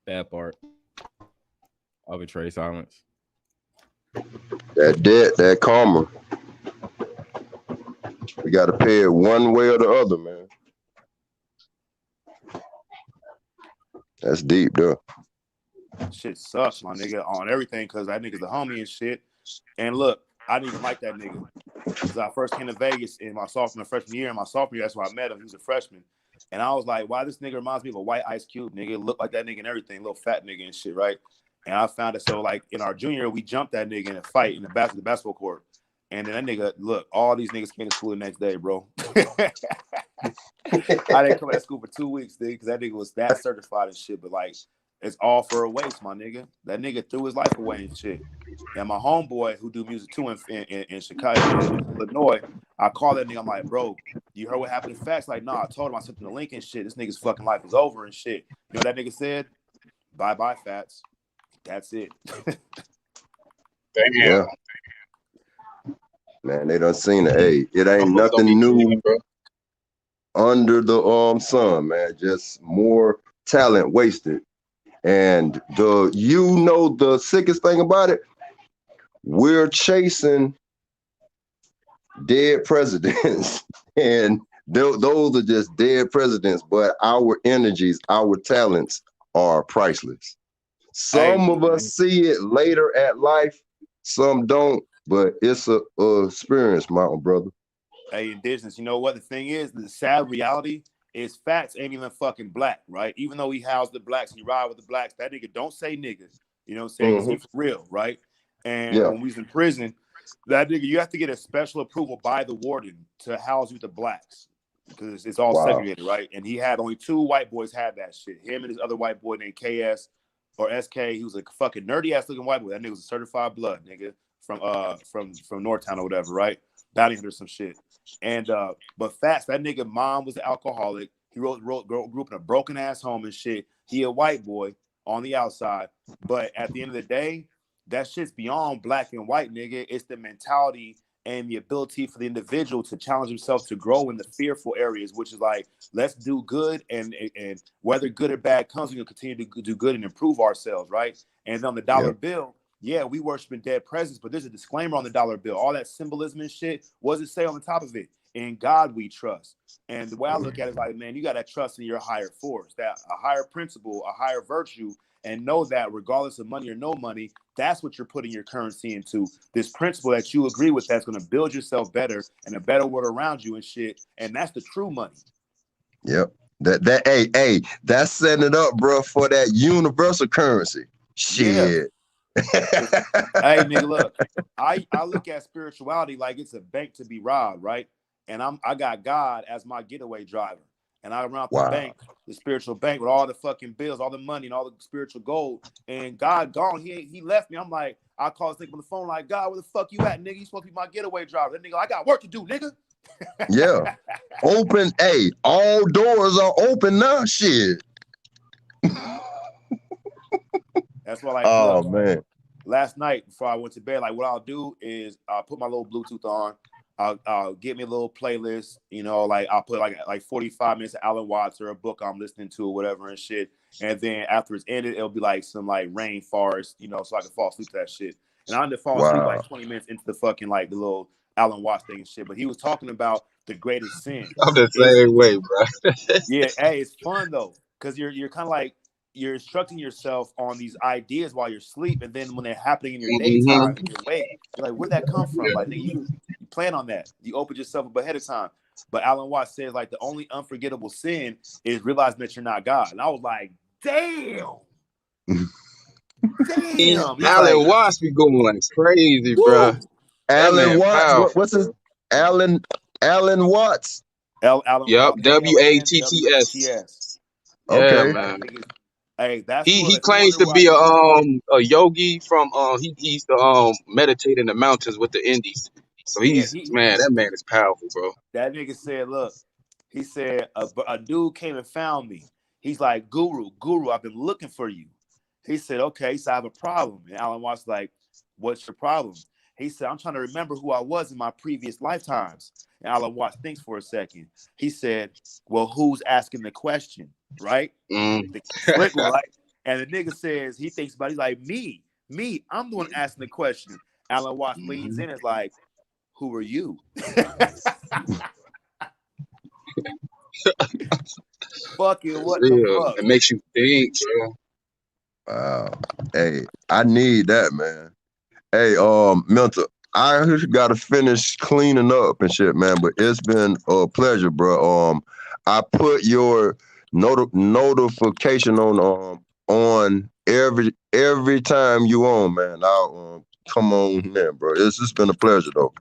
That part. Arbitrary silence. That debt, that karma. We got to pay it one way or the other, man. That's deep, though. Shit sucks, my nigga, on everything because that nigga's a homie and shit. And look, I didn't even like that nigga. Because I first came to Vegas in my freshman year. In my sophomore year, that's where I met him. He was a freshman. And I was like, wow, this nigga reminds me of a white Ice Cube, nigga. Look like that nigga and everything, little fat nigga and shit, right? And I found it. So, like, in our junior year, we jumped that nigga in a fight in the basketball court. And then that nigga, look, all these niggas came to school the next day, bro. I didn't come to school for 2 weeks, dude, because that nigga was that certified and shit. But, like, it's all for a waste, my nigga. That nigga threw his life away and shit. And my homeboy, who do music too in Chicago, in Illinois, I called that nigga. I'm like, bro, you heard what happened in Facts? Like, nah, I told him I sent him the link and shit. This nigga's fucking life is over and shit. You know what that nigga said? Bye-bye, Fats. That's it. Damn. Yeah. Man, they done seen it. Hey, it ain't Motherfuckers don't be nothing new dreaming, bro. under the sun, man. Just more talent wasted. And the sickest thing about it, we're chasing dead presidents. And those are just dead presidents, but our energies, our talents are priceless. Some of us see it later at life, some don't, but it's a experience, my brother. Hey, Indigenous, you know what the thing is? The sad reality is Facts ain't even fucking black, right? Even though he housed the blacks, he ride with the blacks, that nigga don't say niggas. You know what I'm saying? Mm-hmm. He's for real, right? And when we was in prison, that nigga, you have to get a special approval by the warden to house you with the blacks because it's all segregated, right? And he had only 2 white boys had that shit. Him and his other white boy named KS or SK. He was a fucking nerdy ass looking white boy. That nigga was a certified blood nigga from Northtown or whatever, right? Bounty hunter some shit. And but Facts, that nigga mom was an alcoholic. He grew up in a broken ass home and shit. He a white boy on the outside, but at the end of the day, that shit's beyond black and white, nigga. It's the mentality and the ability for the individual to challenge himself to grow in the fearful areas, which is like, let's do good, and whether good or bad comes, we're gonna continue to do good and improve ourselves, right? And on the dollar bill, yeah, we worshiping dead presidents, but there's a disclaimer on the dollar bill. All that symbolism and shit, what does it say on the top of it? In God we trust. And the way I look at it is like, man, you got to trust in your higher force, that a higher principle, a higher virtue, and know that regardless of money or no money, that's what you're putting your currency into. This principle that you agree with that's going to build yourself better and a better world around you and shit. And that's the true money. Yep. Hey, that's setting it up, bro, for that universal currency. Shit. Hey, nigga, look, I look at spirituality like it's a bank to be robbed, right? And I got God as my getaway driver. And I run out the bank, the spiritual bank, with all the fucking bills, all the money, and all the spiritual gold. And God gone. He left me. I'm like, I call this nigga on the phone like, God, where the fuck you at, nigga? You supposed to be my getaway driver. That nigga, I got work to do, nigga. Yeah. Open. Hey, all doors are open now. Shit. That's why, like, look, man. Last night before I went to bed, like, what I'll do is I'll put my little Bluetooth on. I'll get me a little playlist, you know, like I'll put like 45 minutes of Alan Watts or a book I'm listening to or whatever and shit. And then after it's ended, it'll be like some like rainforest, you know, so I can fall asleep to that shit. And I ended up falling asleep like 20 minutes into the fucking like the little Alan Watts thing and shit. But he was talking about the greatest sin. I'm the same way, bro. Yeah, hey, it's fun though, because you're kind of like you're instructing yourself on these ideas while you're asleep, and then when they're happening in your daytime, you're awake. You're like, where'd that come from? Like, nigga, plan on that. You open yourself up ahead of time. But Alan Watts says like the only unforgettable sin is realizing that you're not God. And I was like, damn. Damn. He's Alan like, Watts be going crazy, bro. woo. That Alan man Watts. powerful. What's his Alan Watts? Alan Yep, WATTS. WATTS. Yeah, Okay. man. Hey, that's He what. If you claims wonder to why be a yogi from he used to meditate in the mountains with the Indies. So man, that man is powerful, bro. that nigga said, look, he said a dude came and found me. He's like, Guru, I've been looking for you. He said, okay, so I have a problem. And Alan Watts like, what's your problem? He said, I'm trying to remember who I was in my previous lifetimes. And Alan Watts thinks for a second. He said, well, who's asking the question, right? The slick one, right? And the nigga says, he thinks about it, he's like, me, I'm the one asking the question. Alan Watts leans in and is like, who are you? Fucking what the fuck? It makes you think, bro. Wow. Hey, I need that, man. Hey, Mental, I gotta finish cleaning up and shit, man. But it's been a pleasure, bro. I put your notification on every time you on, man. I'll come on there, bro. It's been a pleasure though.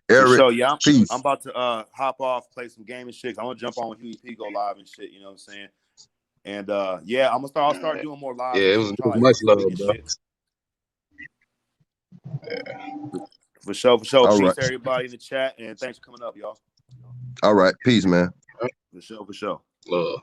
For Eric, sure, yeah. peace. I'm about to hop off, play some gaming shit. I want to jump on when Huey P go live and shit. You know what I'm saying? And yeah, I'll start doing more live. Yeah, it was much love, bro. For sure. All Peace right. to everybody in the chat, and thanks for coming up, y'all. All right, peace, man. For sure. Love.